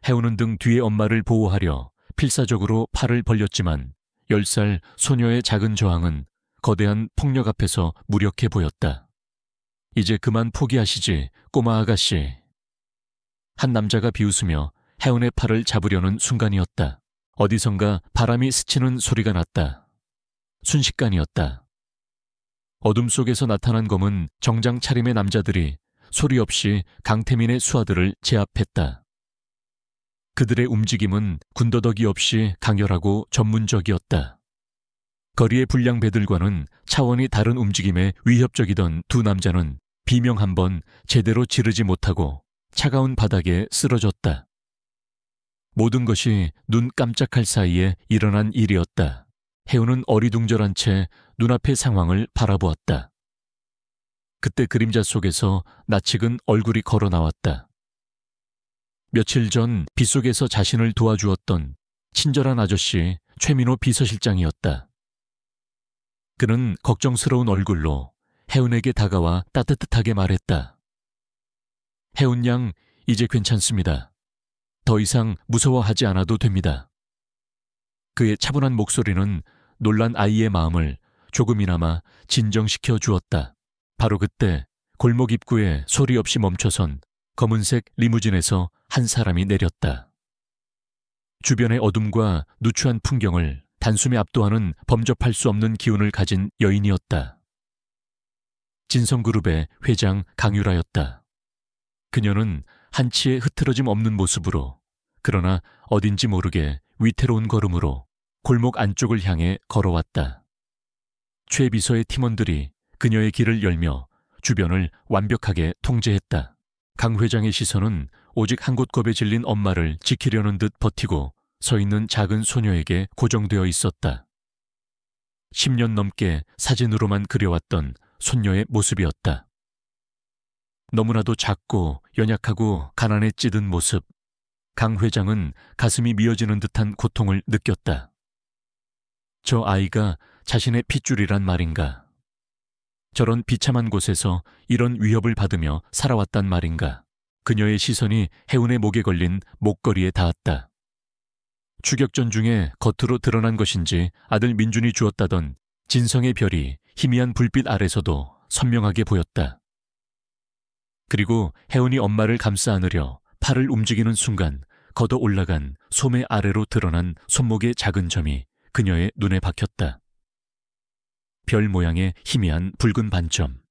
해운은 등 뒤에 엄마를 보호하려 필사적으로 팔을 벌렸지만 10살 소녀의 작은 저항은 거대한 폭력 앞에서 무력해 보였다. 이제 그만 포기하시지, 꼬마 아가씨. 한 남자가 비웃으며 해운의 팔을 잡으려는 순간이었다. 어디선가 바람이 스치는 소리가 났다. 순식간이었다. 어둠 속에서 나타난 검은 정장 차림의 남자들이 소리 없이 강태민의 수하들을 제압했다. 그들의 움직임은 군더더기 없이 강렬하고 전문적이었다. 거리의 불량배들과는 차원이 다른 움직임에 위협적이던 두 남자는 비명 한 번 제대로 지르지 못하고 차가운 바닥에 쓰러졌다. 모든 것이 눈 깜짝할 사이에 일어난 일이었다. 해우는 어리둥절한 채 눈앞의 상황을 바라보았다. 그때 그림자 속에서 낯익은 얼굴이 걸어 나왔다. 며칠 전 빗속에서 자신을 도와주었던 친절한 아저씨 최민호 비서실장이었다. 그는 걱정스러운 얼굴로 해운에게 다가와 따뜻하게 말했다. 해운 양, 이제 괜찮습니다. 더 이상 무서워하지 않아도 됩니다. 그의 차분한 목소리는 놀란 아이의 마음을 조금이나마 진정시켜 주었다. 바로 그때 골목 입구에 소리 없이 멈춰선 검은색 리무진에서 한 사람이 내렸다. 주변의 어둠과 누추한 풍경을 단숨에 압도하는 범접할 수 없는 기운을 가진 여인이었다. 진성그룹의 회장 강유라였다. 그녀는 한치의 흐트러짐 없는 모습으로, 그러나 어딘지 모르게 위태로운 걸음으로 골목 안쪽을 향해 걸어왔다. 최 비서의 팀원들이 그녀의 길을 열며 주변을 완벽하게 통제했다. 강 회장의 시선은 오직 한 곳 겁에 질린 엄마를 지키려는 듯 버티고 서 있는 작은 소녀에게 고정되어 있었다. 10년 넘게 사진으로만 그려왔던 손녀의 모습이었다. 너무나도 작고 연약하고 가난에 찌든 모습. 강 회장은 가슴이 미어지는 듯한 고통을 느꼈다. 저 아이가 자신의 핏줄이란 말인가? 저런 비참한 곳에서 이런 위협을 받으며 살아왔단 말인가? 그녀의 시선이 해운의 목에 걸린 목걸이에 닿았다. 추격전 중에 겉으로 드러난 것인지 아들 민준이 주었다던 진성의 별이 희미한 불빛 아래서도 선명하게 보였다. 그리고 해운이 엄마를 감싸 안으려 팔을 움직이는 순간 걷어 올라간 소매 아래로 드러난 손목의 작은 점이 그녀의 눈에 박혔다. 별 모양의 희미한 붉은 반점.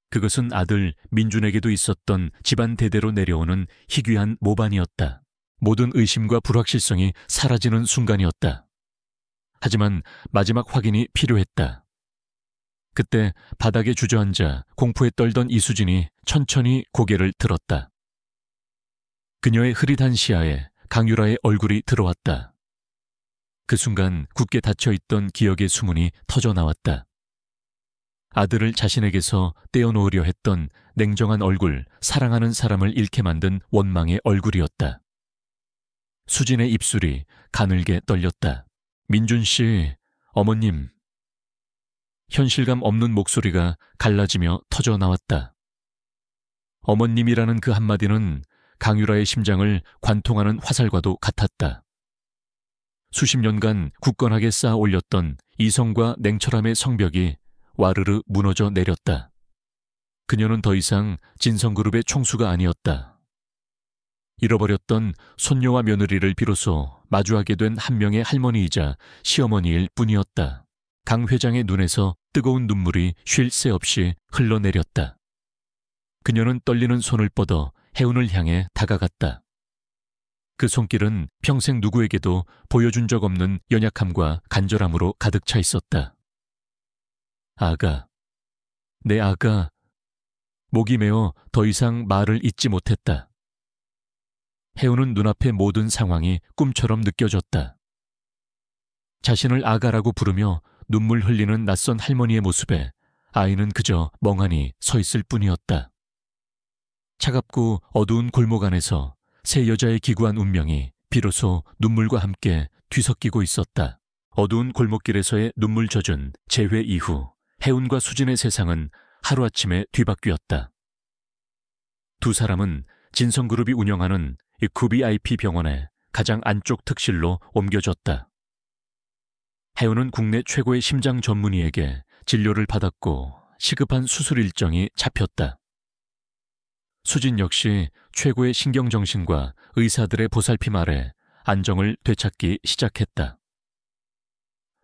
그것은 아들 민준에게도 있었던 집안 대대로 내려오는 희귀한 모반이었다. 모든 의심과 불확실성이 사라지는 순간이었다. 하지만 마지막 확인이 필요했다. 그때 바닥에 주저앉아 공포에 떨던 이수진이 천천히 고개를 들었다. 그녀의 흐릿한 시야에 강유라의 얼굴이 들어왔다. 그 순간 굳게 닫혀있던 기억의 수문이 터져나왔다. 아들을 자신에게서 떼어놓으려 했던 냉정한 얼굴, 사랑하는 사람을 잃게 만든 원망의 얼굴이었다. 수진의 입술이 가늘게 떨렸다. 민준 씨, 어머님. 현실감 없는 목소리가 갈라지며 터져나왔다. 어머님이라는 그 한마디는 강유라의 심장을 관통하는 화살과도 같았다. 수십 년간 굳건하게 쌓아 올렸던 이성과 냉철함의 성벽이 와르르 무너져 내렸다. 그녀는 더 이상 진성그룹의 총수가 아니었다. 잃어버렸던 손녀와 며느리를 비로소 마주하게 된 한 명의 할머니이자 시어머니일 뿐이었다. 강 회장의 눈에서 뜨거운 눈물이 쉴 새 없이 흘러내렸다. 그녀는 떨리는 손을 뻗어 해운을 향해 다가갔다. 그 손길은 평생 누구에게도 보여준 적 없는 연약함과 간절함으로 가득 차 있었다. 아가, 내 아가. 목이 메어 더 이상 말을 잇지 못했다. 해운은 눈앞의 모든 상황이 꿈처럼 느껴졌다. 자신을 아가라고 부르며 눈물 흘리는 낯선 할머니의 모습에 아이는 그저 멍하니 서 있을 뿐이었다. 차갑고 어두운 골목 안에서 세 여자의 기구한 운명이 비로소 눈물과 함께 뒤섞이고 있었다. 어두운 골목길에서의 눈물 젖은 재회 이후 해운과 수진의 세상은 하루아침에 뒤바뀌었다. 두 사람은 진성그룹이 운영하는 이 VIP 병원의 가장 안쪽 특실로 옮겨졌다. 해운은 국내 최고의 심장 전문의에게 진료를 받았고 시급한 수술 일정이 잡혔다. 수진 역시 최고의 신경정신과 의사들의 보살핌 아래 안정을 되찾기 시작했다.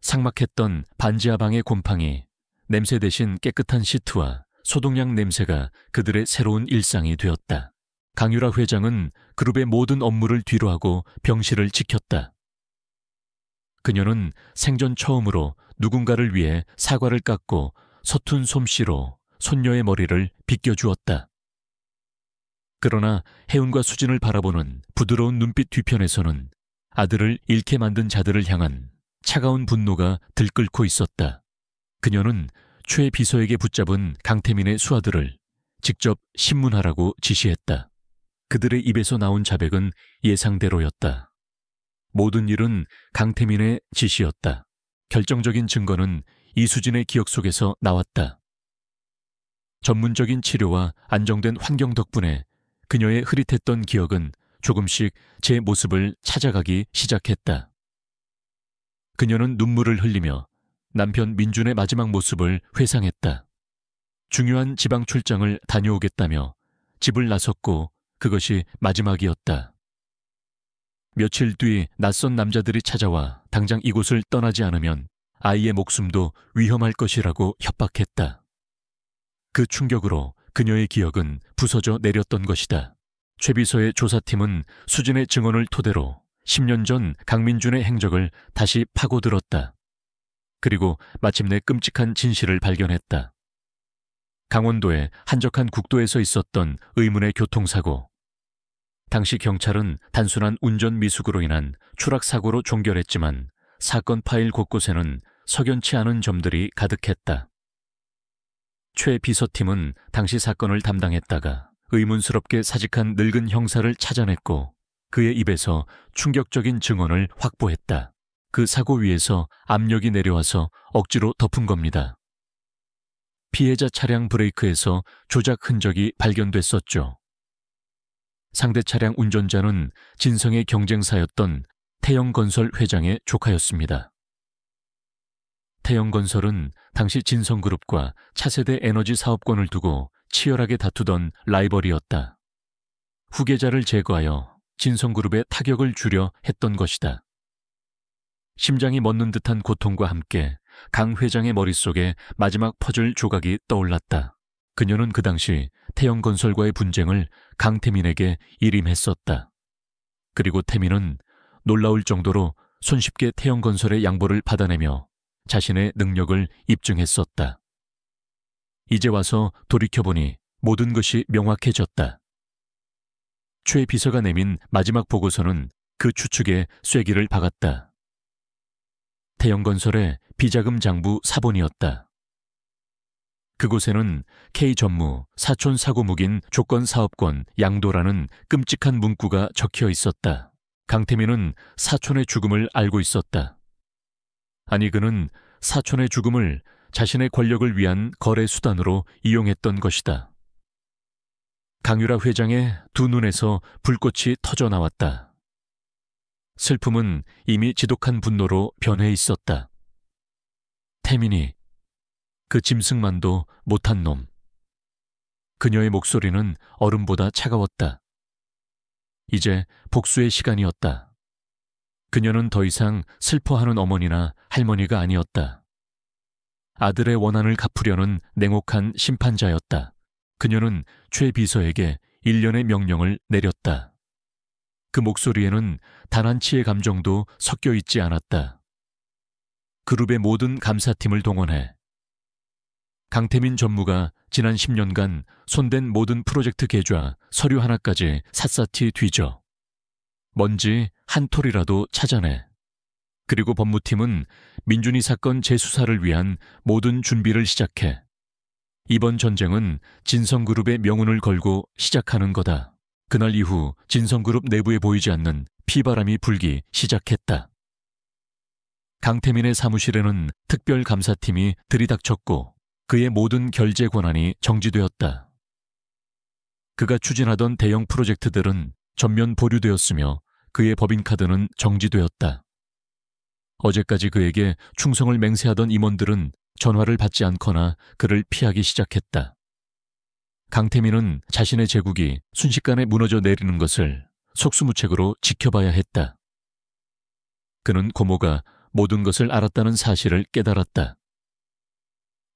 삭막했던 반지하 방의 곰팡이, 냄새 대신 깨끗한 시트와 소독약 냄새가 그들의 새로운 일상이 되었다. 강유라 회장은 그룹의 모든 업무를 뒤로하고 병실을 지켰다. 그녀는 생전 처음으로 누군가를 위해 사과를 깎고 서툰 솜씨로 손녀의 머리를 빗겨주었다. 그러나 해운과 수진을 바라보는 부드러운 눈빛 뒤편에서는 아들을 잃게 만든 자들을 향한 차가운 분노가 들끓고 있었다. 그녀는 최 비서에게 붙잡은 강태민의 수하들을 직접 신문하라고 지시했다. 그들의 입에서 나온 자백은 예상대로였다. 모든 일은 강태민의 지시였다. 결정적인 증거는 이수진의 기억 속에서 나왔다. 전문적인 치료와 안정된 환경 덕분에 그녀의 흐릿했던 기억은 조금씩 제 모습을 찾아가기 시작했다. 그녀는 눈물을 흘리며 남편 민준의 마지막 모습을 회상했다. 중요한 지방 출장을 다녀오겠다며 집을 나섰고 그것이 마지막이었다. 며칠 뒤 낯선 남자들이 찾아와 당장 이곳을 떠나지 않으면 아이의 목숨도 위험할 것이라고 협박했다. 그 충격으로 그녀의 기억은 부서져 내렸던 것이다. 최 비서의 조사팀은 수진의 증언을 토대로 10년 전 강민준의 행적을 다시 파고들었다. 그리고 마침내 끔찍한 진실을 발견했다. 강원도의 한적한 국도에서 있었던 의문의 교통사고. 당시 경찰은 단순한 운전 미숙으로 인한 추락사고로 종결했지만 사건 파일 곳곳에는 석연치 않은 점들이 가득했다. 최 비서팀은 당시 사건을 담당했다가 의문스럽게 사직한 늙은 형사를 찾아냈고 그의 입에서 충격적인 증언을 확보했다. 그 사고 위에서 압력이 내려와서 억지로 덮은 겁니다. 피해자 차량 브레이크에서 조작 흔적이 발견됐었죠. 상대 차량 운전자는 진성의 경쟁사였던 태영건설 회장의 조카였습니다. 태영건설은 당시 진성그룹과 차세대 에너지 사업권을 두고 치열하게 다투던 라이벌이었다. 후계자를 제거하여 진성그룹의 타격을 주려 했던 것이다. 심장이 멎는 듯한 고통과 함께 강 회장의 머릿속에 마지막 퍼즐 조각이 떠올랐다. 그녀는 그 당시 태영건설과의 분쟁을 강태민에게 일임했었다. 그리고 태민은 놀라울 정도로 손쉽게 태영건설의 양보를 받아내며 자신의 능력을 입증했었다. 이제 와서 돌이켜보니 모든 것이 명확해졌다. 최 비서가 내민 마지막 보고서는 그 추측에 쐐기를 박았다. 태영건설의 비자금 장부 사본이었다. 그곳에는 K전무 사촌 사고묵인 조건사업권 양도라는 끔찍한 문구가 적혀 있었다. 강태민은 사촌의 죽음을 알고 있었다. 아니, 그는 사촌의 죽음을 자신의 권력을 위한 거래 수단으로 이용했던 것이다. 강유라 회장의 두 눈에서 불꽃이 터져 나왔다. 슬픔은 이미 지독한 분노로 변해 있었다. 태민이, 그 짐승만도 못한 놈. 그녀의 목소리는 얼음보다 차가웠다. 이제 복수의 시간이었다. 그녀는 더 이상 슬퍼하는 어머니나 할머니가 아니었다. 아들의 원한을 갚으려는 냉혹한 심판자였다. 그녀는 최 비서에게 일련의 명령을 내렸다. 그 목소리에는 단한치의 감정도 섞여 있지 않았다. 그룹의 모든 감사팀을 동원해 강태민 전무가 지난 10년간 손댄 모든 프로젝트 계좌, 서류 하나까지 샅샅이 뒤져. 뭔지 한 톨이라도 찾아내. 그리고 법무팀은 민준이 사건 재수사를 위한 모든 준비를 시작해. 이번 전쟁은 진성그룹의 명운을 걸고 시작하는 거다. 그날 이후 진성그룹 내부에 보이지 않는 피바람이 불기 시작했다. 강태민의 사무실에는 특별감사팀이 들이닥쳤고 그의 모든 결제 권한이 정지되었다. 그가 추진하던 대형 프로젝트들은 전면 보류되었으며 그의 법인카드는 정지되었다. 어제까지 그에게 충성을 맹세하던 임원들은 전화를 받지 않거나 그를 피하기 시작했다. 강태민은 자신의 제국이 순식간에 무너져 내리는 것을 속수무책으로 지켜봐야 했다. 그는 고모가 모든 것을 알았다는 사실을 깨달았다.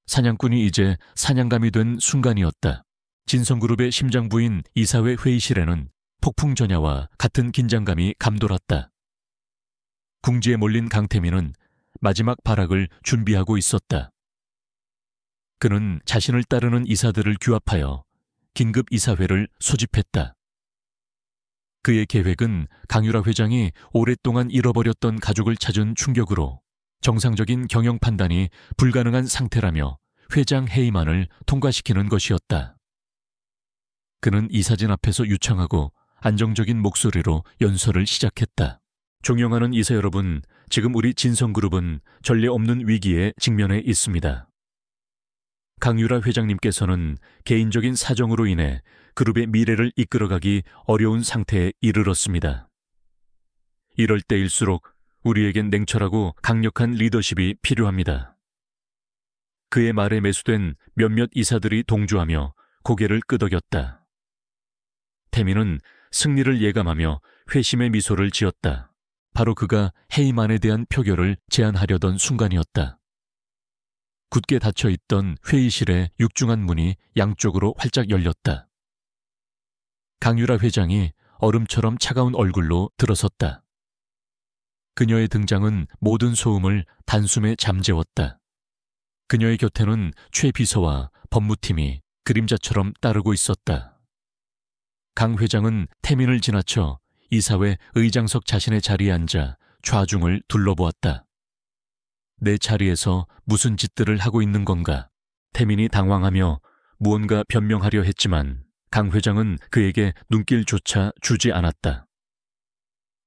사냥꾼이 이제 사냥감이 된 순간이었다. 진성그룹의 심장부인 이사회 회의실에는 폭풍전야와 같은 긴장감이 감돌았다. 궁지에 몰린 강태민은 마지막 발악을 준비하고 있었다. 그는 자신을 따르는 이사들을 규합하여 긴급 이사회를 소집했다. 그의 계획은 강유라 회장이 오랫동안 잃어버렸던 가족을 찾은 충격으로 정상적인 경영 판단이 불가능한 상태라며 회장 해임안을 통과시키는 것이었다. 그는 이사진 앞에서 유창하고 안정적인 목소리로 연설을 시작했다. 존경하는 이사 여러분, 지금 우리 진성그룹은 전례 없는 위기에 직면해 있습니다. 강유라 회장님께서는 개인적인 사정으로 인해 그룹의 미래를 이끌어가기 어려운 상태에 이르렀습니다. 이럴 때일수록 우리에겐 냉철하고 강력한 리더십이 필요합니다. 그의 말에 매수된 몇몇 이사들이 동조하며 고개를 끄덕였다. 태민은 승리를 예감하며 회심의 미소를 지었다. 바로 그가 해임안에 대한 표결을 제안하려던 순간이었다. 굳게 닫혀있던 회의실의 육중한 문이 양쪽으로 활짝 열렸다. 강유라 회장이 얼음처럼 차가운 얼굴로 들어섰다. 그녀의 등장은 모든 소음을 단숨에 잠재웠다. 그녀의 곁에는 최 비서와 법무팀이 그림자처럼 따르고 있었다. 강 회장은 태민을 지나쳐 이사회 의장석 자신의 자리에 앉아 좌중을 둘러보았다. 내 자리에서 무슨 짓들을 하고 있는 건가? 태민이 당황하며 무언가 변명하려 했지만 강 회장은 그에게 눈길조차 주지 않았다.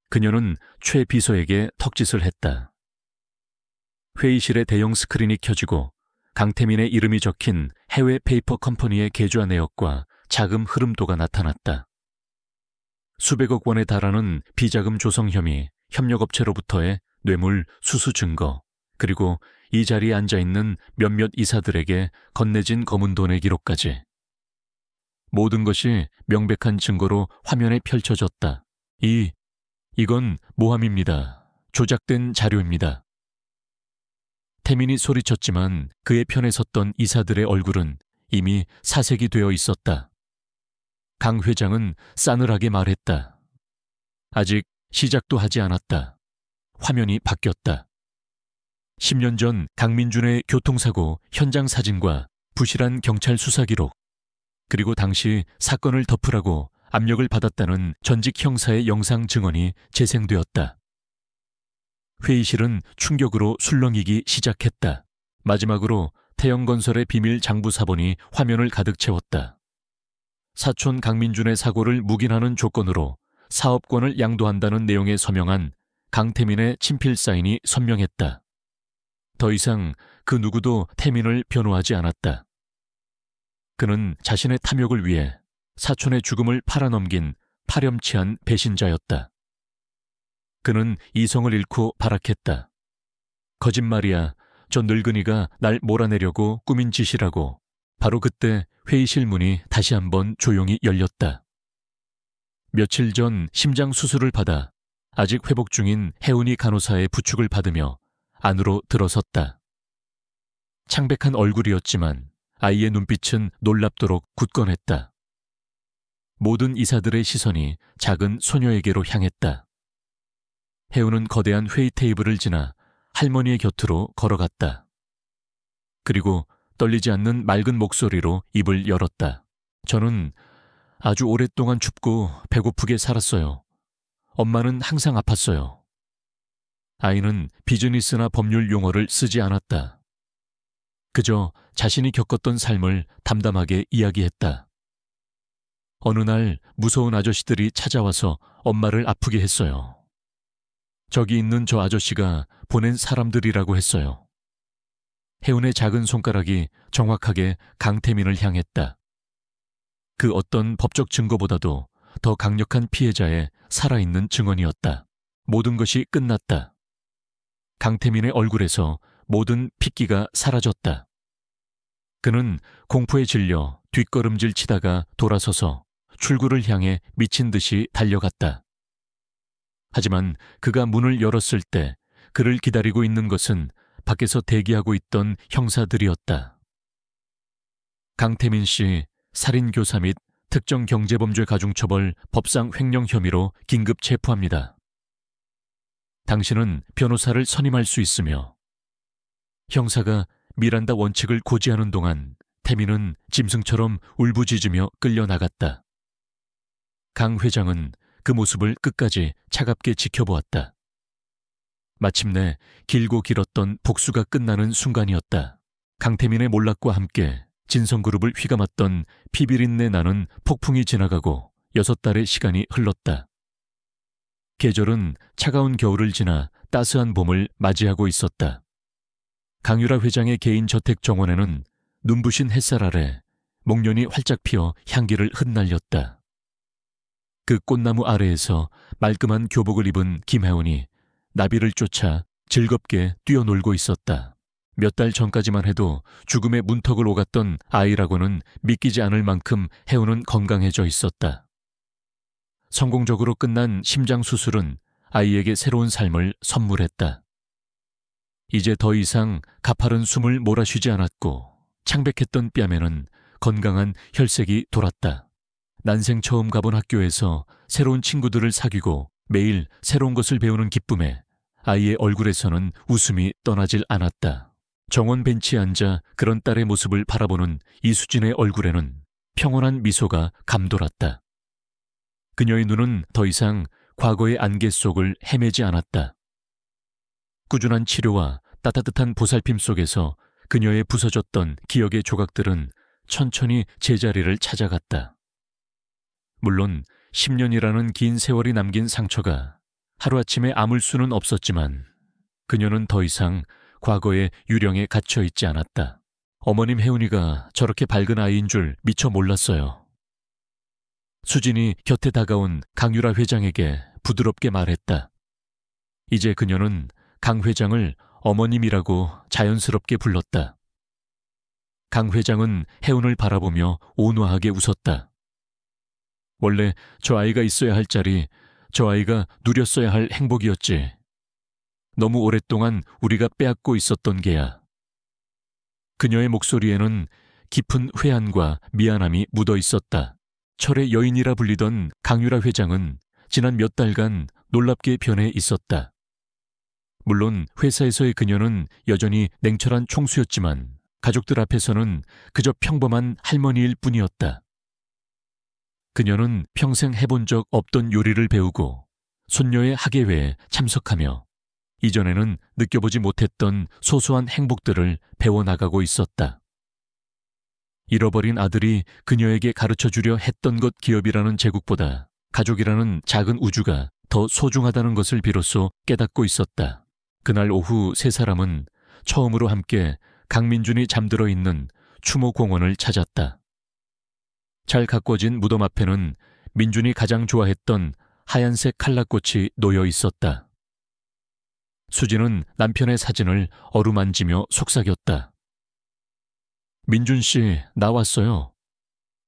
그녀는 최 비서에게 턱짓을 했다. 회의실의 대형 스크린이 켜지고 강태민의 이름이 적힌 해외 페이퍼 컴퍼니의 계좌 내역과 자금 흐름도가 나타났다. 수백억 원에 달하는 비자금 조성 혐의, 협력업체로부터의 뇌물 수수 증거, 그리고 이 자리에 앉아있는 몇몇 이사들에게 건네진 검은 돈의 기록까지. 모든 것이 명백한 증거로 화면에 펼쳐졌다. 이건 모함입니다. 조작된 자료입니다. 태민이 소리쳤지만 그의 편에 섰던 이사들의 얼굴은 이미 사색이 되어 있었다. 강 회장은 싸늘하게 말했다. 아직 시작도 하지 않았다. 화면이 바뀌었다. 10년 전 강민준의 교통사고 현장 사진과 부실한 경찰 수사 기록, 그리고 당시 사건을 덮으라고 압력을 받았다는 전직 형사의 영상 증언이 재생되었다. 회의실은 충격으로 술렁이기 시작했다. 마지막으로 태영건설의 비밀 장부 사본이 화면을 가득 채웠다. 사촌 강민준의 사고를 묵인하는 조건으로 사업권을 양도한다는 내용에 서명한 강태민의 친필 사인이 선명했다. 더 이상 그 누구도 태민을 변호하지 않았다. 그는 자신의 탐욕을 위해 사촌의 죽음을 팔아넘긴 파렴치한 배신자였다. 그는 이성을 잃고 발악했다. 거짓말이야. 저 늙은이가 날 몰아내려고 꾸민 짓이라고. 바로 그때 회의실 문이 다시 한번 조용히 열렸다. 며칠 전 심장 수술을 받아 아직 회복 중인 혜운이 간호사의 부축을 받으며 안으로 들어섰다. 창백한 얼굴이었지만 아이의 눈빛은 놀랍도록 굳건했다. 모든 이사들의 시선이 작은 소녀에게로 향했다. 혜운은 거대한 회의 테이블을 지나 할머니의 곁으로 걸어갔다. 그리고 떨리지 않는 맑은 목소리로 입을 열었다. 저는 아주 오랫동안 춥고 배고프게 살았어요. 엄마는 항상 아팠어요. 아이는 비즈니스나 법률 용어를 쓰지 않았다. 그저 자신이 겪었던 삶을 담담하게 이야기했다. 어느 날 무서운 아저씨들이 찾아와서 엄마를 아프게 했어요. 저기 있는 저 아저씨가 보낸 사람들이라고 했어요. 혜운의 작은 손가락이 정확하게 강태민을 향했다. 그 어떤 법적 증거보다도 더 강력한 피해자의 살아있는 증언이었다. 모든 것이 끝났다. 강태민의 얼굴에서 모든 핏기가 사라졌다. 그는 공포에 질려 뒷걸음질 치다가 돌아서서 출구를 향해 미친 듯이 달려갔다. 하지만 그가 문을 열었을 때 그를 기다리고 있는 것은 밖에서 대기하고 있던 형사들이었다. 강태민 씨 살인교사 및 특정경제범죄 가중처벌 법상 횡령 혐의로 긴급 체포합니다. 당신은 변호사를 선임할 수 있으며. 형사가 미란다 원칙을 고지하는 동안 태민은 짐승처럼 울부짖으며 끌려나갔다. 강 회장은 그 모습을 끝까지 차갑게 지켜보았다. 마침내 길고 길었던 복수가 끝나는 순간이었다. 강태민의 몰락과 함께 진성그룹을 휘감았던 피비린내 나는 폭풍이 지나가고 6달의 시간이 흘렀다. 계절은 차가운 겨울을 지나 따스한 봄을 맞이하고 있었다. 강유라 회장의 개인 저택 정원에는 눈부신 햇살 아래 목련이 활짝 피어 향기를 흩날렸다. 그 꽃나무 아래에서 말끔한 교복을 입은 김혜운이 나비를 쫓아 즐겁게 뛰어놀고 있었다. 몇 달 전까지만 해도 죽음의 문턱을 오갔던 아이라고는 믿기지 않을 만큼 혜운은 건강해져 있었다. 성공적으로 끝난 심장 수술은 아이에게 새로운 삶을 선물했다. 이제 더 이상 가파른 숨을 몰아쉬지 않았고 창백했던 뺨에는 건강한 혈색이 돌았다. 난생 처음 가본 학교에서 새로운 친구들을 사귀고 매일 새로운 것을 배우는 기쁨에 아이의 얼굴에서는 웃음이 떠나질 않았다. 정원 벤치에 앉아 그런 딸의 모습을 바라보는 이수진의 얼굴에는 평온한 미소가 감돌았다. 그녀의 눈은 더 이상 과거의 안개 속을 헤매지 않았다. 꾸준한 치료와 따뜻한 보살핌 속에서 그녀의 부서졌던 기억의 조각들은 천천히 제자리를 찾아갔다. 물론 10년이라는 긴 세월이 남긴 상처가 하루아침에 아물 수는 없었지만 그녀는 더 이상 과거의 유령에 갇혀 있지 않았다. 어머님 혜운이가 저렇게 밝은 아이인 줄 미처 몰랐어요. 수진이 곁에 다가온 강유라 회장에게 부드럽게 말했다. 이제 그녀는 강 회장을 어머님이라고 자연스럽게 불렀다. 강 회장은 혜운을 바라보며 온화하게 웃었다. 원래 저 아이가 있어야 할 자리 저 아이가 누렸어야 할 행복이었지. 너무 오랫동안 우리가 빼앗고 있었던 게야. 그녀의 목소리에는 깊은 회한과 미안함이 묻어 있었다. 철의 여인이라 불리던 강유라 회장은 지난 몇 달간 놀랍게 변해 있었다. 물론 회사에서의 그녀는 여전히 냉철한 총수였지만 가족들 앞에서는 그저 평범한 할머니일 뿐이었다. 그녀는 평생 해본 적 없던 요리를 배우고 손녀의 학예회에 참석하며 이전에는 느껴보지 못했던 소소한 행복들을 배워나가고 있었다. 잃어버린 아들이 그녀에게 가르쳐주려 했던 것 기업이라는 제국보다 가족이라는 작은 우주가 더 소중하다는 것을 비로소 깨닫고 있었다. 그날 오후 세 사람은 처음으로 함께 강민준이 잠들어 있는 추모공원을 찾았다. 잘 가꿔진 무덤 앞에는 민준이 가장 좋아했던 하얀색 칼라꽃이 놓여 있었다. 수지는 남편의 사진을 어루만지며 속삭였다. 민준 씨, 나 왔어요.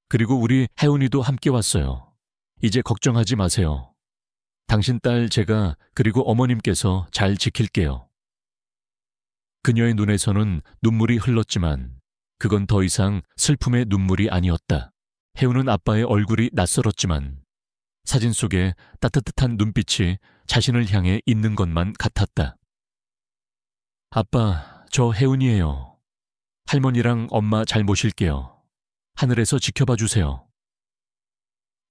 그리고 우리 혜운이도 함께 왔어요. 이제 걱정하지 마세요. 당신 딸 제가 그리고 어머님께서 잘 지킬게요. 그녀의 눈에서는 눈물이 흘렀지만 그건 더 이상 슬픔의 눈물이 아니었다. 혜운은 아빠의 얼굴이 낯설었지만 사진 속에 따뜻한 눈빛이 자신을 향해 있는 것만 같았다. 아빠, 저 혜운이에요. 할머니랑 엄마 잘 모실게요. 하늘에서 지켜봐 주세요.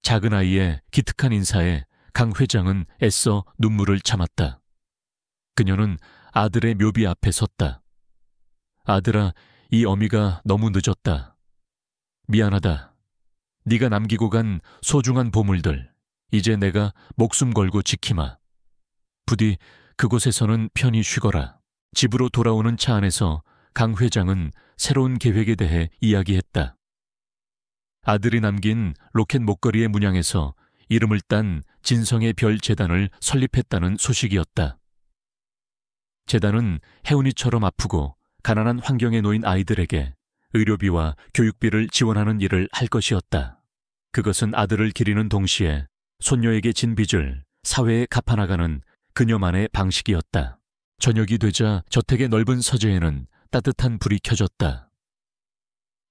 작은 아이의 기특한 인사에 강 회장은 애써 눈물을 참았다. 그녀는 아들의 묘비 앞에 섰다. 아들아, 이 어미가 너무 늦었다. 미안하다. 네가 남기고 간 소중한 보물들, 이제 내가 목숨 걸고 지키마. 부디 그곳에서는 편히 쉬거라. 집으로 돌아오는 차 안에서 강 회장은 새로운 계획에 대해 이야기했다. 아들이 남긴 로켓 목걸이의 문양에서 이름을 딴 진성의 별 재단을 설립했다는 소식이었다. 재단은 혜운이처럼 아프고 가난한 환경에 놓인 아이들에게 의료비와 교육비를 지원하는 일을 할 것이었다. 그것은 아들을 기리는 동시에 손녀에게 진 빚을 사회에 갚아나가는 그녀만의 방식이었다. 저녁이 되자 저택의 넓은 서재에는 따뜻한 불이 켜졌다.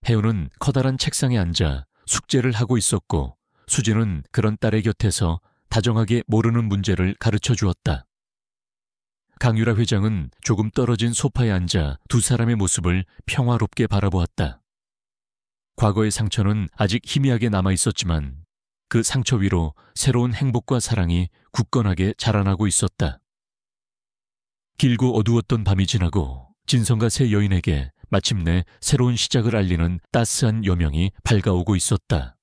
혜운은 커다란 책상에 앉아 숙제를 하고 있었고 수지는 그런 딸의 곁에서 다정하게 모르는 문제를 가르쳐 주었다. 강유라 회장은 조금 떨어진 소파에 앉아 두 사람의 모습을 평화롭게 바라보았다. 과거의 상처는 아직 희미하게 남아 있었지만 그 상처 위로 새로운 행복과 사랑이 굳건하게 자라나고 있었다. 길고 어두웠던 밤이 지나고 진성과 새 여인에게 마침내 새로운 시작을 알리는 따스한 여명이 밝아오고 있었다.